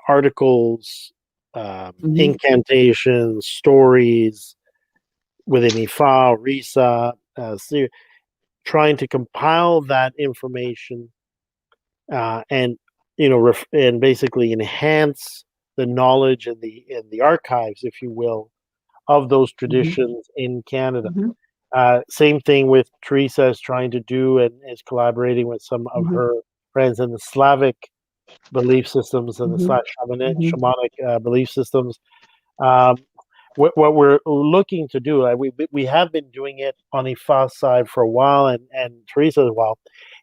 articles, Mm-hmm. incantations, stories within IFA, RISA, trying to compile that information and and basically enhance the knowledge and the archives, if you will, of those Mm-hmm. traditions in Canada. Mm-hmm. Same thing with Teresa is trying to do and is collaborating with some of Mm-hmm. her friends in the Slavic belief systems and the Mm-hmm. slash Mm-hmm. shamanic belief systems. Um, what we're looking to do, we have been doing it on the Ifa side for a while, and Teresa as well,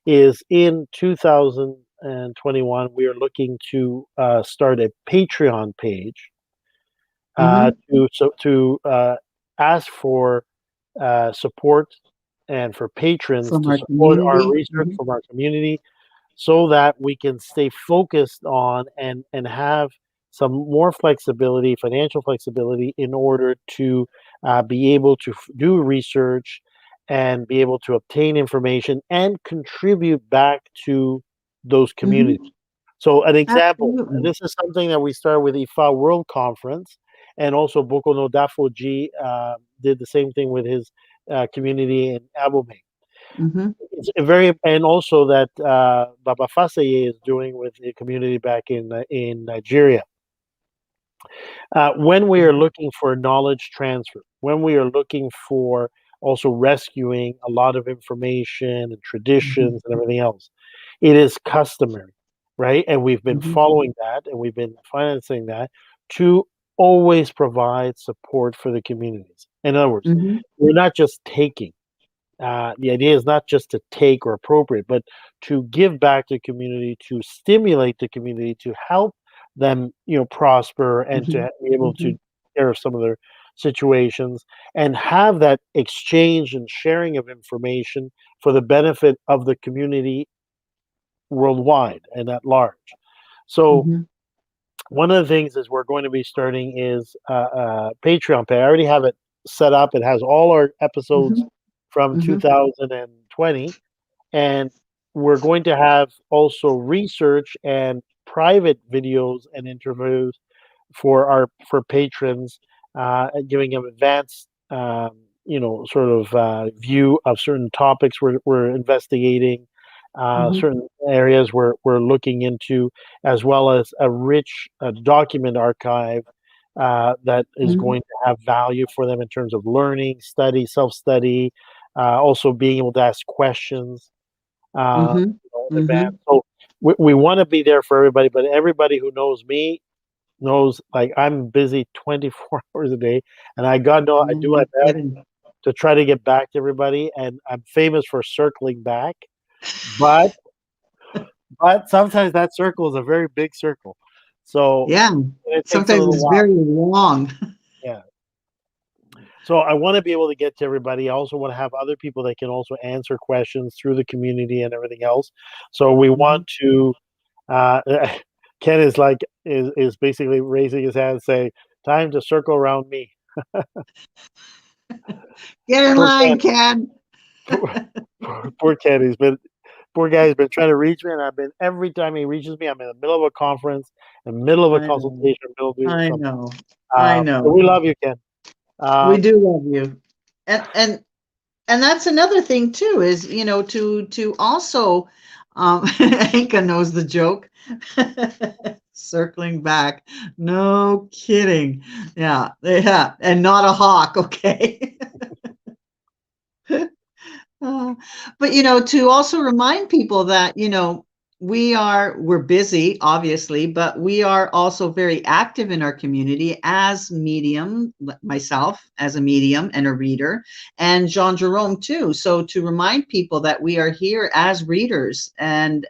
is in 2021 we are looking to start a Patreon page Mm-hmm. to ask for support and for patrons From to our support our community. research Mm-hmm. from our community so that we can stay focused on and have some more flexibility, financial flexibility, in order to be able to do research and be able to obtain information and contribute back to those communities. Mm-hmm. So, an example, Absolutely. this is something that we started with IFA World Conference, and also Boko no Dafoji did the same thing with his community in Abomey. Mm-hmm. It's a very, and also that Baba Faseye is doing with the community back in Nigeria. When we are looking for knowledge transfer, when we are looking for also rescuing a lot of information and Mm-hmm. traditions and everything else, it is customary, right? And we've been Mm-hmm. following that and we've been financing that to always provide support for the communities. In other words, Mm-hmm. we're not just taking. The idea is not just to take or appropriate, but to give back to the community, to stimulate the community, to help them, prosper and Mm-hmm. to be able to Mm-hmm. take care of some of their situations and have that exchange and sharing of information for the benefit of the community worldwide and at large. So Mm-hmm. one of the things is we're going to be starting is Patreon pay. I already have it set up. It has all our episodes from Mm-hmm. 2020, and we're going to have also research and private videos and interviews for patrons, giving them advanced, sort of view of certain topics we're investigating, Mm-hmm. certain areas we're looking into, as well as a rich document archive that is Mm-hmm. going to have value for them in terms of learning, study, self-study, also being able to ask questions Mm-hmm. in Mm-hmm. advance. So we want to be there for everybody, but everybody who knows me knows like I'm busy 24 hours a day, and God know I do my No best kidding. to try to get back to everybody, and I'm famous for circling back, but sometimes that circle is a very big circle, so Yeah. it takes a Sometimes little it's while. very long. Yeah. So I want to be able to get to everybody. I also want to have other people that can also answer questions through the community and everything else. So we Mm-hmm. want to. Uh, Ken is basically raising his hand, saying, "Time to circle around me." Get in Poor Ken. line, Ken. Poor Ken. Poor guy has been trying to reach me, and I've been every time he reaches me, I'm in the middle of a conference, in the middle of a I know. consultation, middle of doing I something. know. I But know. we love you, Ken. We Um, do love you. And that's another thing too, is to also Anka knows the joke. Circling back. No kidding. Yeah. Yeah. And not a hawk, okay. Uh, but to also remind people that we're busy, obviously, but we are also very active in our community as medium, myself as a medium and a reader, and Jean-Jerome too. So to remind people that we are here as readers and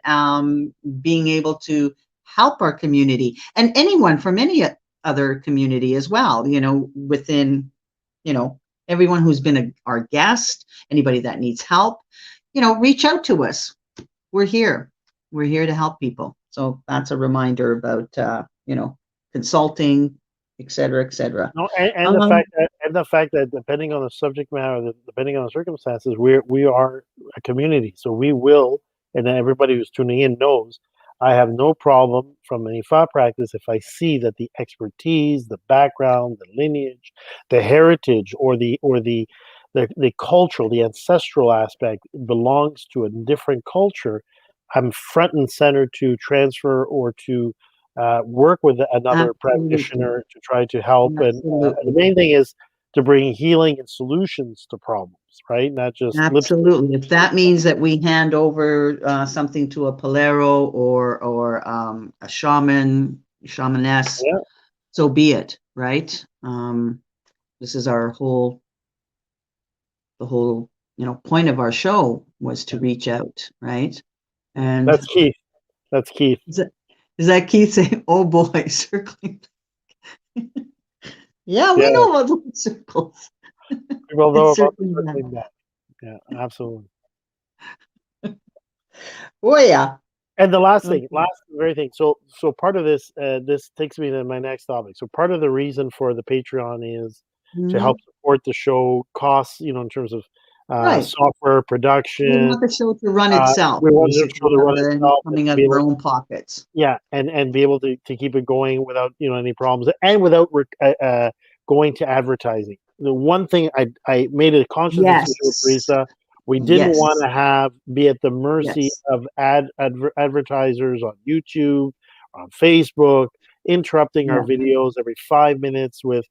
being able to help our community and anyone from any other community as well, within, you know, everyone who's been our guest, anybody that needs help, reach out to us. We're here. We're here to help people. So that's a reminder about, consulting. et cetera, et cetera. No, and the fact that depending on the subject matter, depending on the circumstances, we are a community, so we will, and everybody who's tuning in knows, I have no problem from an IFA practice if I see that the expertise, the background, the lineage, the heritage, or the cultural, the ancestral aspect belongs to a different culture. I'm front and center to transfer or to work with another Absolutely. practitioner to try to help. And the Absolutely. main thing is to bring healing and solutions to problems, right? Not just lipstick. Absolutely. If that means that we hand over something to a palero or a shamaness, Yeah, so be it, right? This is the whole, point of our show was to reach out, right? And that's Keith. That's Keith. is that Keith saying, "Oh boy, circling"? Yeah, we Yeah, know about little circles. people know It's about the circling back. circling back. Yeah, absolutely. Oh yeah. And the last Okay. thing, last very thing. So part of this, this takes me to my next topic. So part of the reason for the Patreon is to help Mhm. support the show costs, in terms of Right. software We production. want the show to run itself, We want the show basically, to run rather than itself and coming to out be of our able, own pockets. yeah, and be able to keep it going without any problems and without going to advertising. The one thing I made a conscious decision with Yes. Teresa, we didn't want Yes. to be at the mercy Yes. of advertisers on YouTube, on Facebook, interrupting our Yeah. videos every 5 minutes with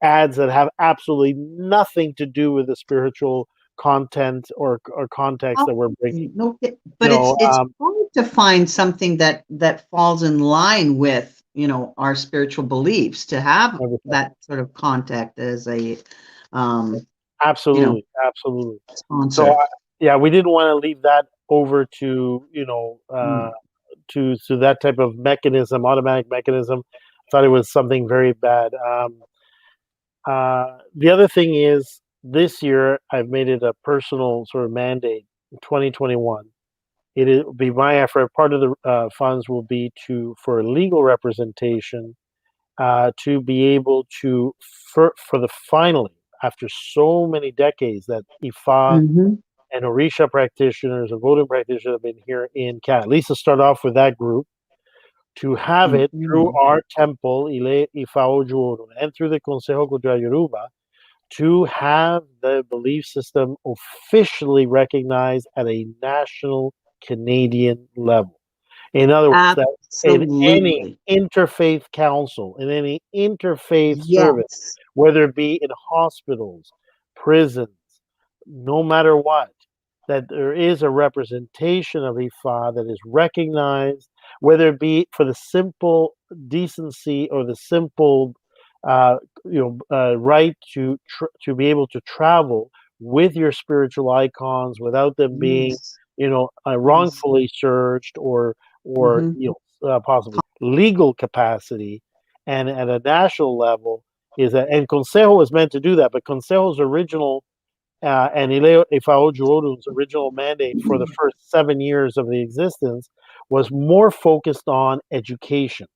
ads that have absolutely nothing to do with the spiritual content or context Oh, that we're bringing. no, You but it's know, it's hard to find something that falls in line with, our spiritual beliefs, to have everything. that sort of contact as a um, you know, Absolutely, absolutely. So, sponsor. yeah, we didn't want to leave that over to Mm. to that type of mechanism, automatic mechanism. I thought it was something very bad. The other thing is, this year I've made it a personal sort of mandate. In 2021, will be my effort. Part of the funds will be for legal representation, to be able to for the finally, after so many decades that Ifa Mhm. and Orisha practitioners and Vodun practitioners have been here in Canada. At least to start off with that group, to have it through Mhm. our temple, Ile Ifa Ojuorun, and through the Consejo Cultural Yoruba, to have the belief system officially recognized at a national Canadian level. In other words, that in any Absolutely. interfaith council, in any interfaith service, Yes. whether it be in hospitals, prisons, no matter what, that there is a representation of Ifa that is recognized, whether it be for the simple decency or the simple, uh, right to be able to travel with your spiritual icons without them being, Yes. Yes. wrongfully searched or Mhm. possibly legal capacity, and at a national level is that, and Consejo was meant to do that, but Consejo's original and Ileo Ifaojuorun's original mandate for the first 7 years of the existence was more focused on education,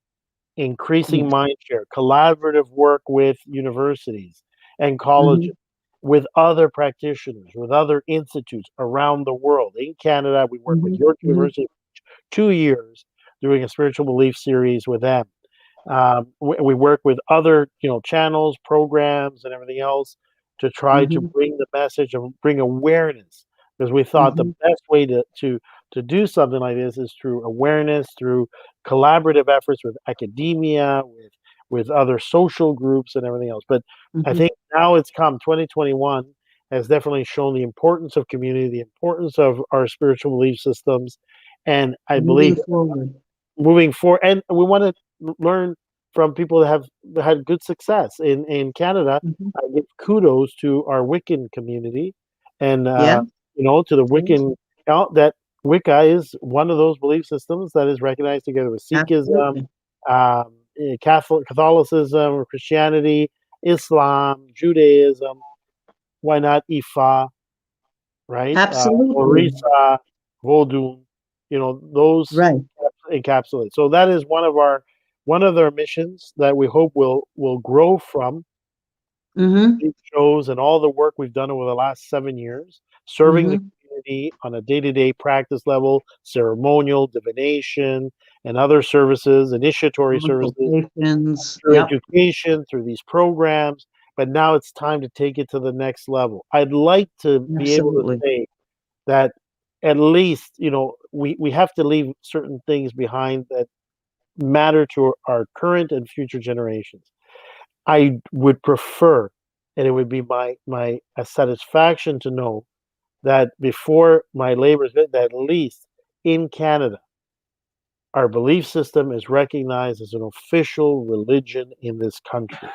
increasing Yes. mind share, collaborative work with universities and Mhm. colleges, with other practitioners, with other institutes around the world. In Canada, we work with Mhm. York Mhm. University 2 years doing a spiritual belief series with them. We work with other, channels, programs, and everything else to try to Mhm. bring the message and bring awareness. Because we thought the Mhm. best way to do something like this is through awareness, through collaborative efforts with academia, with other social groups, and everything else. But I Mhm. think now it's come. 2021 has definitely shown the importance of community, the importance of our spiritual belief systems, and I believe Moving forward. moving forward, and we want to learn from people that have had good success in Canada. Mhm. I give kudos to our Wiccan community, and Yeah. to the Yes. Wiccan, that Wicca is one of those belief systems that is recognized together with Sikhism, Absolutely. Catholicism, or Christianity, Islam, Judaism. Why not Ifa, right? Absolutely. Orisa, Vodun, those Right. encapsulate. So that is one of our one of their missions that we hope will grow from Mm-hmm. these shows and all the work we've done over the last 7 years, serving the Mm-hmm. community on a day-to-day practice level, ceremonial, divination, and other services, initiatory services, Consultations. through Yep. education, through these programs. But now it's time to take it to the next level. I'd like to be able to Absolutely. say that at least, we have to leave certain things behind that matter to our current and future generations. I would prefer, and it would be my a satisfaction to know that before my labors, that at least in Canada, our belief system is recognized as an official religion in this country,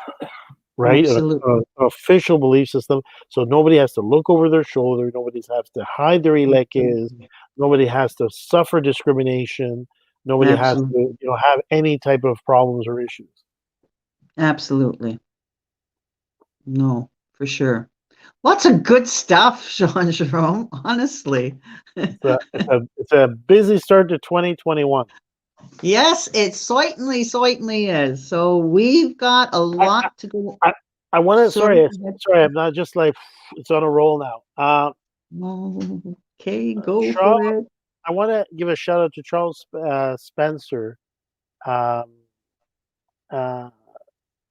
right? Absolutely. An official belief system, so nobody has to look over their shoulder, nobody has to hide their elekes, Absolutely. nobody has to suffer discrimination, nobody has to, Absolutely. have any type of problems or issues. Absolutely. No, for sure. Lots of good stuff, Jean-Jerome, honestly. It's a busy start to 2021. Yes, it certainly is. So we've got a I I lot to go. I, I want to. Sorry. Sorry, I'm not just like it's on a roll now. Okay, go Charles, for it. I want to give a shout out to Charles Spencer, um, uh,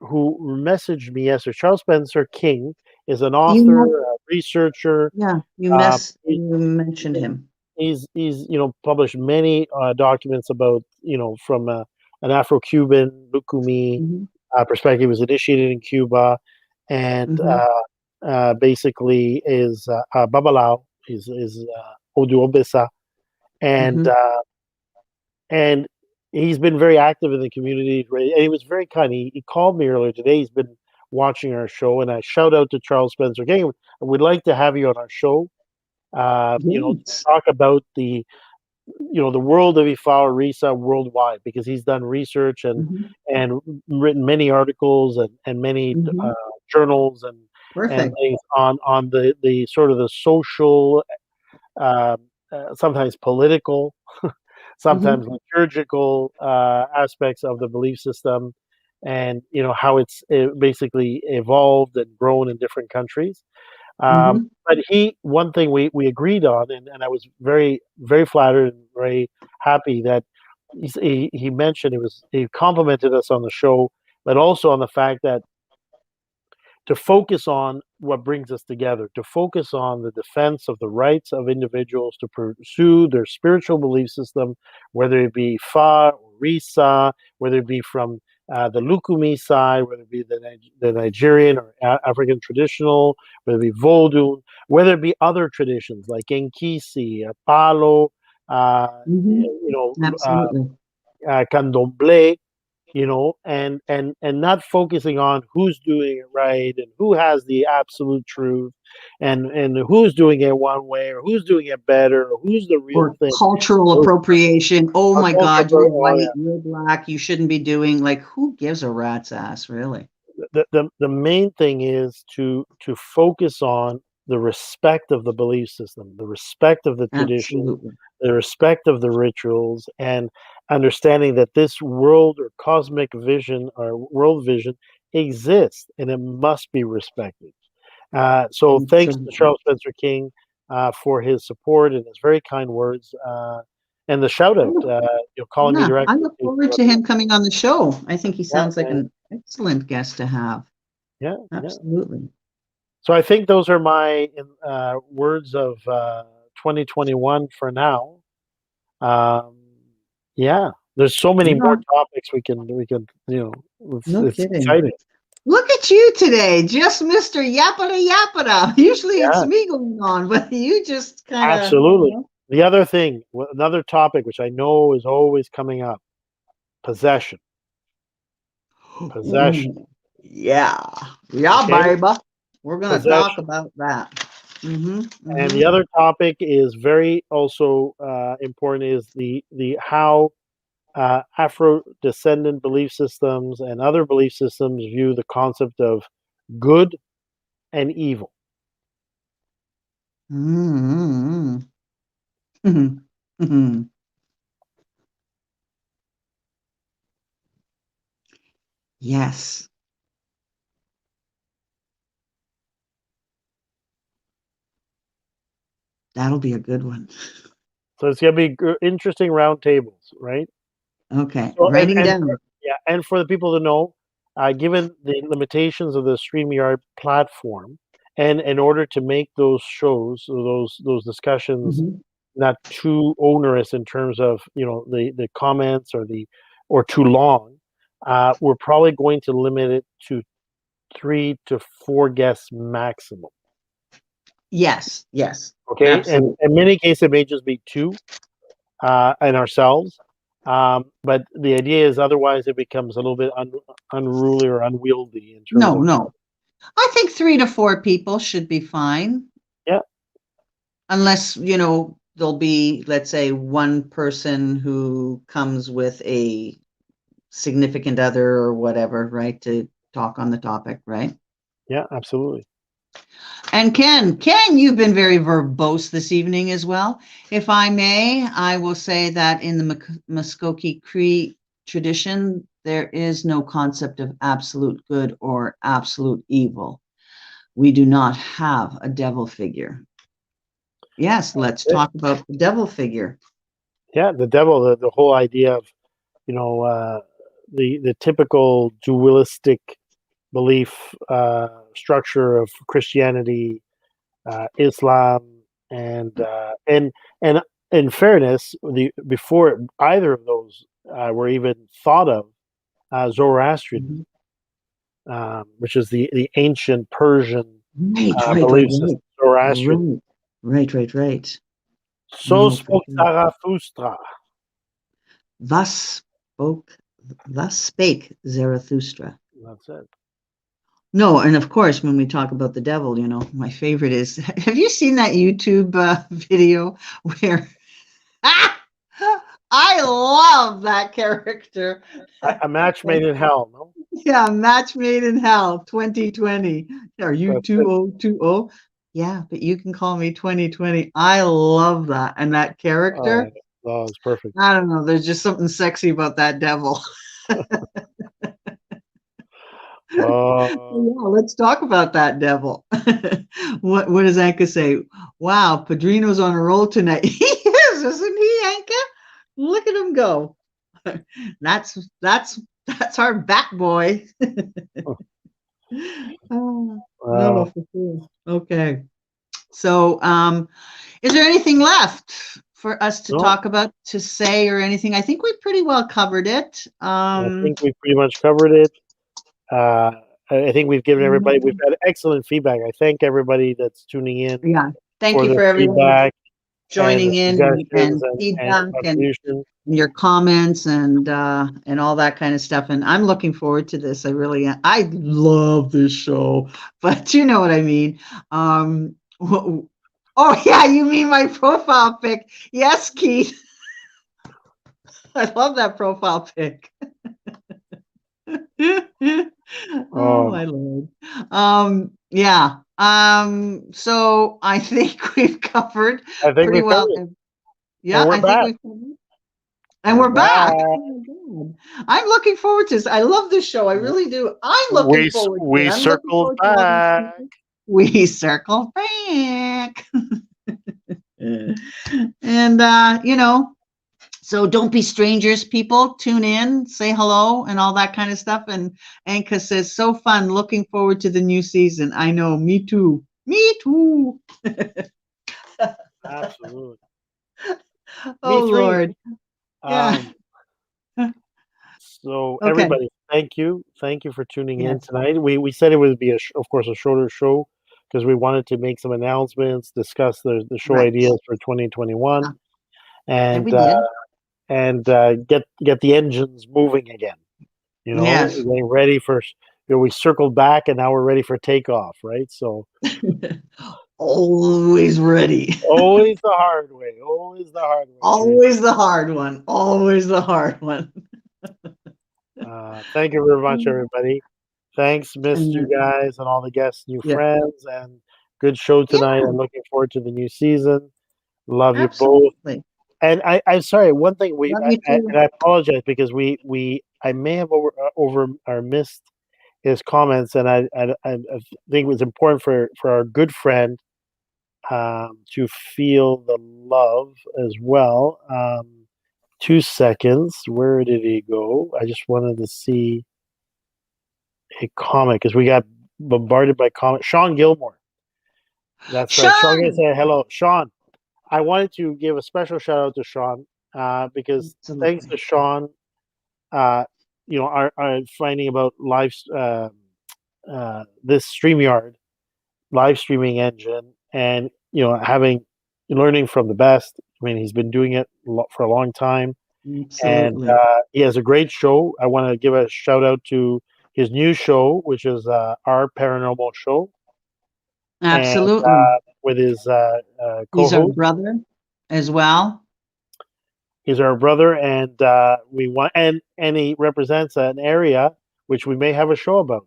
who messaged me yesterday. Charles Spencer King is an You author, know, a researcher. yeah, Uh, he, you mentioned him. he's published many documents about from an Afro-Cuban Lukumi Hmm. perspective. He was initiated in Cuba, and Hmm. basically is Babalao is Odu Obisa, and Hmm. and he's been very active in the community. And he was very kind. He called me earlier today. He's been watching our show, and I shout out to Charles Spencer. Gang, we'd like to have you on our show. To Yes. talk about the world of Ifá Risa worldwide, because he's done research Hmm. and written many articles and many Hmm. journals and Perfect. things on the sort of the social, uh, sometimes political, Hmm. sometimes liturgical aspects of the belief system, and how it basically evolved and grown in different countries. Hmm. But one thing we agreed on, and I was very, very flattered and very happy that he mentioned he complimented us on the show, but also on the fact that to focus on what brings us together, to focus on the defense of the rights of individuals to pursue their spiritual belief system, whether it be Fa or Risa, whether it be from the Lukumi side, whether it be the Nigerian or African traditional, whether it be Vodun, whether it be other traditions like Enkisi, Palo, uh, Hmm. you know, uh, Absolutely. Candomblé, and not focusing on who's doing it right and who has the absolute truth, and who's doing it one way or who's doing it better or who's the real Or thing. cultural Or appropriation. Oh our my culture, God, you're oh white, you're black, you shouldn't be doing, like, who gives a rat's ass, really? yeah, the main thing is to focus on the respect of the belief system, the respect of the tradition, Absolutely. the respect of the rituals, and understanding that this world or cosmic vision or world vision exists and it must be respected. So thanks to Absolutely. Charles Spencer King for his support and his very kind words, and the shout out, calling me Yeah, I directly. look forward to him coming on the show. I think he Yeah, sounds like yeah, an excellent guest to have. yeah, yeah. Absolutely. So I think those are my words of 2021 for now. Um, yeah, there's so many more Yeah, topics we can no it's kidding. exciting. Look at you today, just Mr. Yappity Yappita. Usually it's Yeah, me going on, but you just kind of, absolutely. The other thing, another topic which I know is always coming up: possession. Possession. ooh, yeah, yeah, Okay, baby. We're gonna talk possession. about that. Mm-hmm. And Mm-hmm. the other topic is very also important is the how Afro descendant belief systems and other belief systems view the concept of good and evil. Mm-hmm. Mm-hmm. Yes. That'll be a good one. So it's going to be interesting round tables, right? Okay. So, Writing and down. yeah, and for the people to know, given the limitations of the StreamYard platform, and in order to make those shows, those discussions, Mhm. not too onerous in terms of the comments or too long, we're probably going to limit it to 3 to 4 guests maximum. Yes. Yes. Okay, and Absolutely. in many cases it may just be 2, and ourselves. But the idea is otherwise it becomes a little bit unruly or unwieldy in terms No, of. no. I think 3 to 4 people should be fine. Yeah, Unless, there'll be, let's say, one person who comes with a significant other or whatever, right, to talk on the topic, right? yeah, absolutely. And Ken, you've been very verbose this evening as well. If I may, I will say that in the Muskoka Cree tradition, there is no concept of absolute good or absolute evil. We do not have a devil figure. Yes, let's talk about the devil figure. Yeah, the devil, the whole idea of the typical dualistic belief structure of Christianity, Islam, and in fairness, before either of those were even thought of, Zoroastrianism, which is the ancient Persian Right, belief system, Zoroastrianism. right. So No, for spoke sure. Zarathustra. Thus spake Zarathustra. That's it. No, and of course, when we talk about the devil, my favorite is, have you seen that YouTube video where I love that character. A match made in hell, no? Yeah, Match Made in Hell 2020. Are you That's it. 2020? Yeah, but you can call me 2020. I love that. And that character, Oh, it's perfect. I don't know, there's just something sexy about that devil. Yeah, let's talk about that devil. What does Anka say? Wow, Padrino's on a roll tonight. He is, isn't he, Anka? Look at him go. That's our bat boy. Oh, no, for sure. Okay. So, is there anything left for us to No, talk about, to say, or anything? I think we pretty well covered it. I think we pretty much covered it. I think we've given everybody, we've had excellent feedback. I thank everybody that's tuning in Yeah. Thank for you their for everyone feedback and the joining in suggestions and and feedback and contribution. your comments and all that kind of stuff. And I'm looking forward to this. I really am. I love this show, but you know what I mean. Oh yeah, you mean my profile pic? Yes, Keith. I love that profile pic. Oh my Lord. Yeah. So I think we've covered I think pretty we've well. covered it. Yeah, And we're I think back. we've covered. And we're back. Oh my God. I'm looking forward to this. I love this show. I really do. I'm looking forward to it. We I'm looking circled forward to all these back. people. We circle back. And so don't be strangers, people. Tune in, say hello, and all that kind of stuff. And Anka says, so fun. Looking forward to the new season. I know. Me too. Me too. Absolutely. Oh, Me three. Lord. Yeah. So Okay. everybody, thank you for tuning in Yes. tonight. We said it would be of course a shorter show because we wanted to make some announcements, discuss the show Right. ideas for 2021, And and we did. get the engines moving again. Yes. Getting ready for. We circled back and now we're ready for takeoff, right? So Always ready. always the hard way. Always the hard way. Always the hard one. Always the hard one. Thank you very much, everybody. Thanks, missed you And, guys and all the guests, new yeah. friends, and good show tonight. Yeah. I'm looking forward to the new season. Love you both. Absolutely. And I'm sorry. One thing Love you and too. I apologize because we I may have over or missed his comments, and I think it was important for our good friend to feel the love as well. 2 seconds. Where did he go? I just wanted to see a comment because we got bombarded by comments. Sean Gilmore. That's right. Sean gonna Sean! say hello. Sean, I wanted to give a special shout out to Sean because thanks to Absolutely. Sean, uh, our finding about this StreamYard live streaming engine, and learning from the best. I mean, he's been doing it for a long time, and Absolutely. he has a great show. I want to give a shout out to his new show, which is Our Paranormal Show, and Absolutely. with his He's our co-host. brother as well. He's our brother, and we want and he represents an area which we may have a show about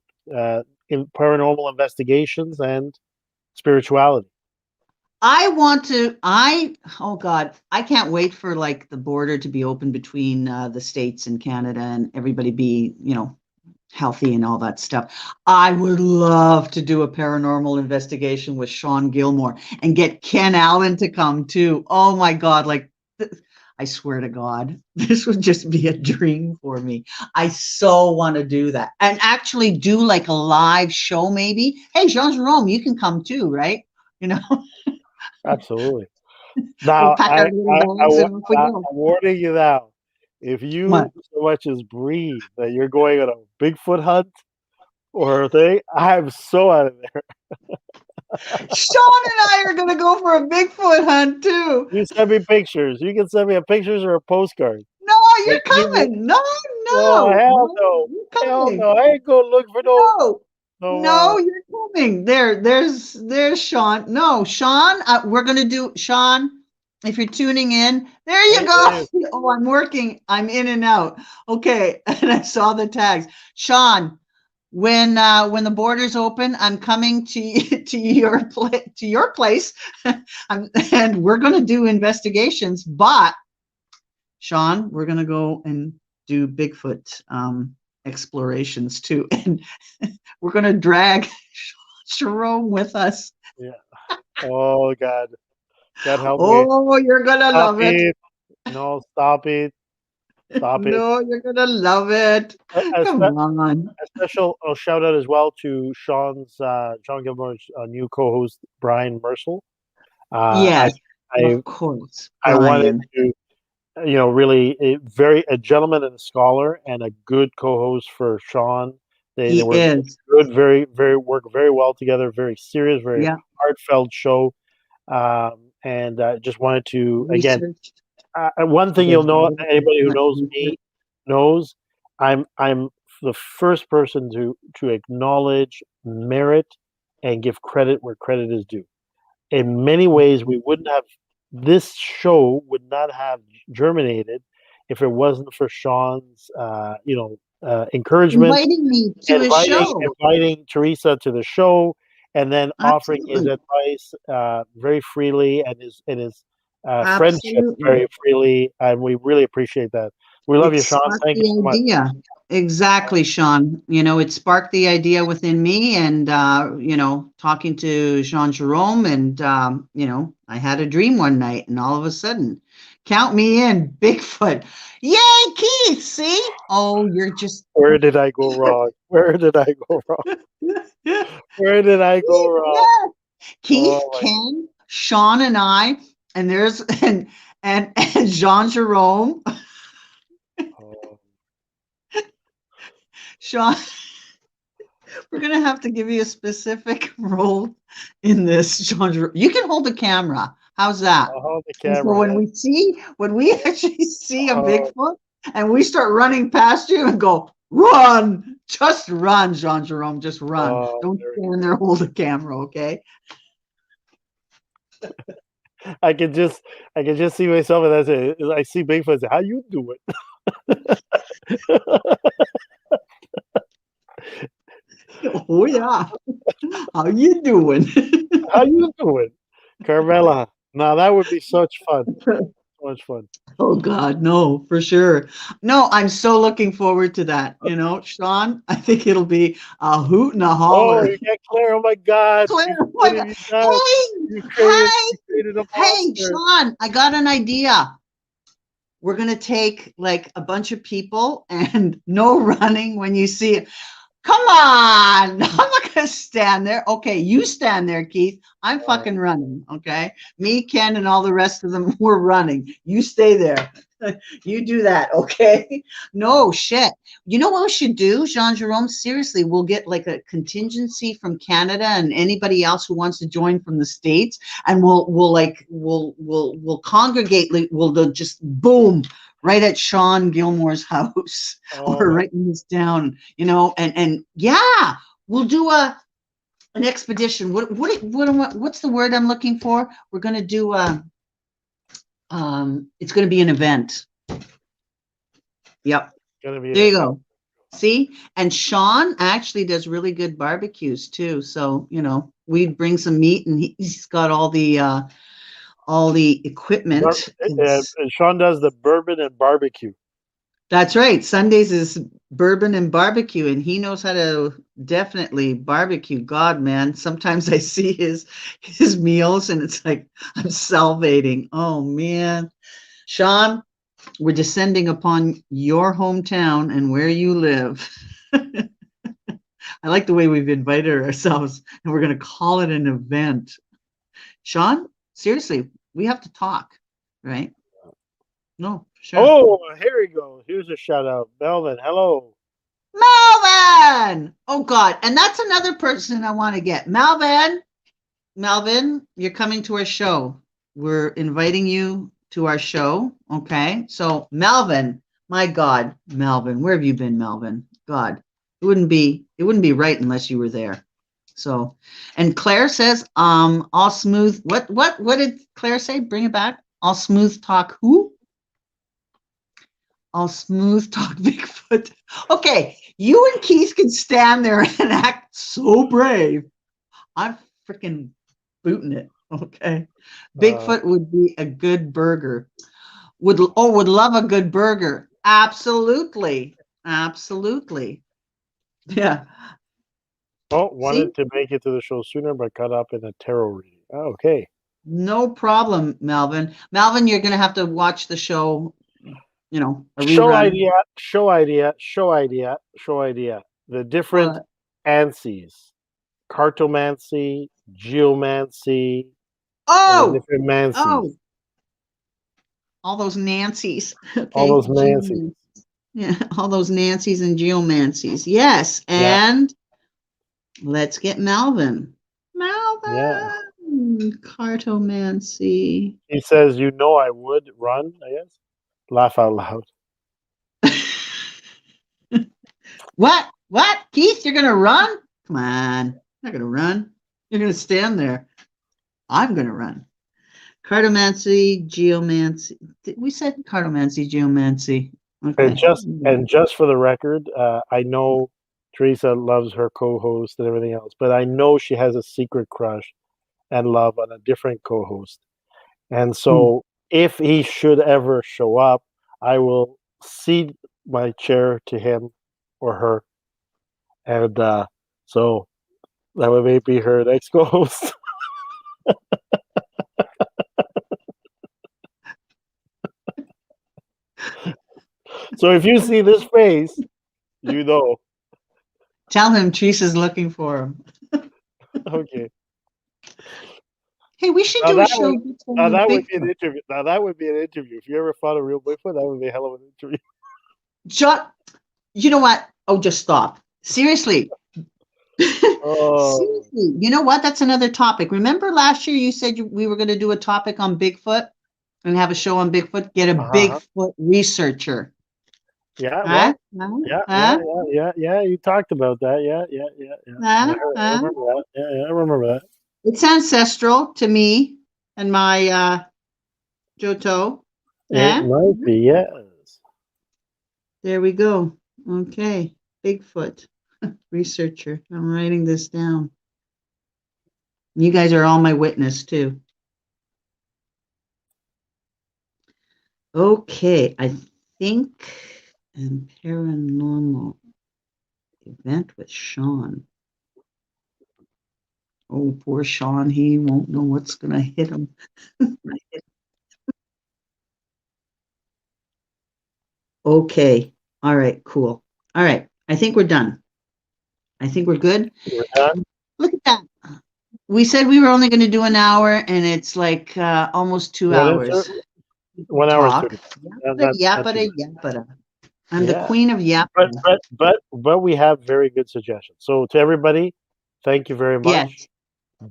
in paranormal investigations and spirituality. Oh God, I can't wait for like the border to be open between the States and Canada and everybody be, healthy and all that stuff. I would love to do a paranormal investigation with Sean Gilmore and get Ken Allen to come too. Oh my God, I swear to God, this would just be a dream for me. I so want to do that and actually do like a live show maybe. Hey, Jean-Jerome, you can come too, right? You know, Absolutely. we'll Now, pack our little bags and off we I'm go. warning you now. If you What? so much as breathe that you're going on a Bigfoot hunt or a thing, I'm so out of there. Sean and I are going to go for a Bigfoot hunt too. You send me pictures. You can send me a pictures or a postcard. No, you're But coming. No, no, no, hell no, no. you're Hell coming. no. I ain't gonna look for No, no no, you're coming. There's Sean. No, Sean, we're going to do, Sean, if you're tuning in, there you go. hey, Oh, I'm working. I'm in and out. Okay. And I saw the tags. Sean, when the borders open, I'm coming to your place, and we're going to do investigations. But Sean, we're going to go and do Bigfoot explorations too, and we're going to drag Jerome with us. yeah. Oh God. God help me. Oh, you're going to Stop love it. it. No, stop it. Stop it. No, you're going to love it. A, Come on. a special shout out as well to Sean Gilmore's new co-host Brian Mercel. Yes, I of course, I wanted Brian. to really a gentleman and a scholar and a good co-host for Sean. They He were is. good, very work very well together. Very serious, very Yeah. heartfelt show. And just wanted to again. Research. One thing you'll know, anybody who knows me knows, I'm the first person to acknowledge merit and give credit where credit is due. In many ways, this show would not have germinated if it wasn't for Sean's, encouragement, Inviting me to his show. inviting Teresa to the show, and then offering his Absolutely. advice very freely and his friendship Absolutely. very freely, and we really appreciate that. We love It you, Sean. sparked Thank you the so much. idea. Exactly, Sean. It sparked the idea within me and, talking to Jean-Jerome and, I had a dream one night and all of a sudden, count me in, Bigfoot. Yay, Keith, see? Oh, you're just. Where did I go wrong? Where did I go wrong? Where did I go wrong? Yeah. Keith, Oh, Ken, Sean and I, and there's, and Jean-Jerome. oh. Sean, we're gonna have to give you a specific role in this genre. You can hold the camera. How's that? I'll hold the And so camera. when we actually see a Oh. Bigfoot and we start running past you and go, run, just run, Jean-Jerome, just run. Oh, Don't stand there, hold the camera, okay? I can just see myself, and that's it. I see Bigfoot. And say, how you doing? Oh yeah. How you doing? How you doing, Carmela? Now that would be such fun. much fun. Oh God, no, for sure. No, I'm so looking forward to that. You know, Sean, I think it'll be a hoot and a Oh, holler. you get Claire. Oh my God. Claire, oh What my have God. you done? You created a Hey, monster. Sean, I got an idea. We're gonna take like a bunch of people and no running when you see it. Come on. I'm not going to stand there. Okay, you stand there, Keith. I'm fucking running. Okay. Me, Ken, and all the rest of them, we're running. You stay there. You do that. Okay. No shit. You know what we should do, Jean-Jerome? Seriously, we'll get like a contingency from Canada and anybody else who wants to join from the States. And we'll congregate. We'll just boom right at Sean Gilmore's house. Oh, Or writing this down, you know, and yeah, we'll do an expedition. What's the word I'm looking for? We're gonna do it's gonna be an event. Yep. gonna be There you go. See, and Sean actually does really good barbecues too. So you know, we bring some meat, and he's got all the equipment. and Sean does the bourbon and barbecue. That's right. Sundays is bourbon and barbecue, and he knows how to definitely barbecue. God, man, sometimes I see his meals, and it's like I'm salivating. Oh man, Sean, we're descending upon your hometown and where you live. I like the way we've invited ourselves, and we're going to call it an event. Sean, seriously, we have to talk, right? No, sure. Oh, here we go. Here's a shout out. Melvin, hello. Melvin! Oh God. And that's another person I want to get. Melvin, you're coming to our show. We're inviting you to our show. Okay. So Melvin, my God, Melvin, where have you been, Melvin? God, it wouldn't be right unless you were there. So, and Claire says, all smooth. What did Claire say? Bring it back. All smooth talk who? I'll smooth talk Bigfoot. Okay, you and Keith can stand there and act so brave. I'm freaking booting it. Okay, Bigfoot would be a good burger. Would love a good burger. Absolutely, absolutely. Yeah. Oh, wanted See? to make it to the show sooner, but caught up in a tarot reading. Oh, okay. No problem, Melvin. Melvin, you're gonna have to watch the show. You know, a Show rerun. idea, show idea, show idea, show idea. The different What? ancies. Cartomancy, geomancy, and the Oh, different mancies. oh, all those Nancys. Okay. All those mancies. Yeah, all those Nancys and geomancies. Yes, and let's get Melvin. Yeah. Cartomancy. He says, you know I would run, I guess. Laugh out loud. What? What? Keith, you're gonna run? Come on. You're not gonna run. You're gonna stand there. I'm gonna run. Cartomancy, geomancy. We said cartomancy, geomancy. Okay. And just for the record, I know Teresa loves her co-host and everything else, but I know she has a secret crush and love on a different co-host. And so if he should ever show up, I will cede my chair to him or her. And so that would maybe be her next co-host. So if you see this face, you know. Tell him Teresa's looking for him. Okay. Hey, we should do a show. Now that would be an interview. Now that would be an interview. If you ever found a real Bigfoot, that would be a hell of an interview. You know what? Oh, just stop. Seriously. Oh. Seriously. You know what? That's another topic. Remember last year you said we were going to do a topic on Bigfoot and have a show on Bigfoot? Get a Bigfoot researcher. Yeah, well, yeah. You talked about that. Yeah. I remember that. Yeah, I remember that. It's ancestral to me and my Johto. It might be, yes. There we go. Okay. Bigfoot researcher. I'm writing this down. You guys are all my witness too. Okay, I think and paranormal event with Sean. Oh, poor Sean, he won't know what's gonna hit him. Okay, all right, cool. All right, I think we're done. I think we're good. We're done. Look at that. We said we were only going to do an hour, and it's like almost 2 One and hours. 1 hour Talk. 30. Yapada, Not too yapada, bad. yapada. I'm the Yeah. queen of But yapada. but we have very good suggestions. So to everybody, thank you very Yes. much.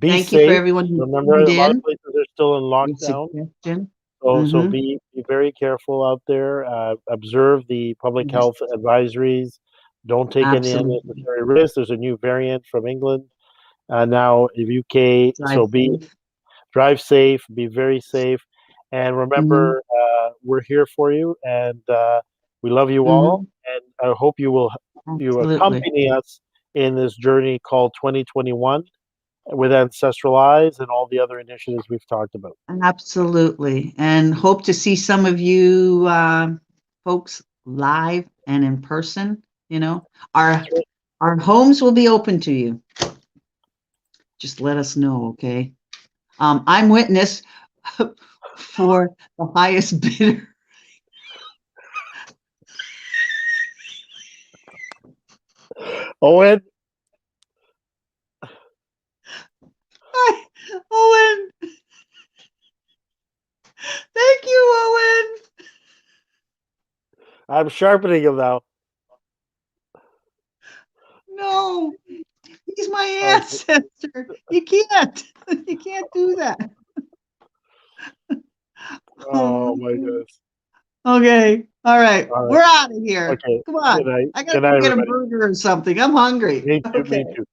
Be Thank you for safe. everyone who Remember, tuned a lot of in. places are still in Good lockdown. suggestion. So Mm-hmm. be very careful out there. Observe the public Yes, health advisories. Don't take any absolutely. unnecessary risks. There's a new variant from England, now in UK. Drive So safe. drive safe, be very safe, and Mm-hmm. remember, we're here for you, and we love you all. Mm-hmm. And I hope you Absolutely. accompany us in this journey called 2021 with Ancestral Eyes and all the other initiatives we've talked about. Absolutely. And hope to see some of you folks live and in person. You know, our our homes will be open to you. Just let us know, okay? I'm witness for the highest bidder. Owen, Hi, Owen. Thank you, Owen. I'm sharpening him now. No, he's my Okay. ancestor. You can't. You can't do that. Oh my goodness. Okay. All right. All right. We're out of here. Okay. Come Good on. night. I gotta Good go night, get a everybody. burger or something. I'm hungry. Me too. Okay. Me too.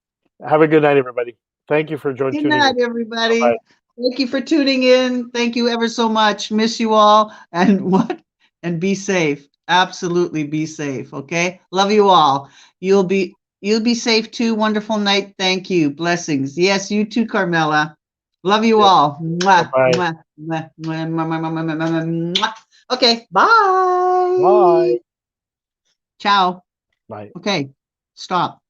Have a good night, everybody. Thank you for Good tuning in. night, Bye. everybody. Thank you for tuning in. Thank you ever so much. Miss you all. And what? And be safe. Absolutely be safe. Okay. Love you all. You'll be safe too. Wonderful night. Thank you. Blessings. Yes, you too, Carmela. Love you Yes. all. Bye Mwah, bye. mwah, mwah, mwah, mwah, mwah, mwah, mwah, mwah, mwah. Okay. Bye. Bye. Ciao. Bye. Okay. Stop.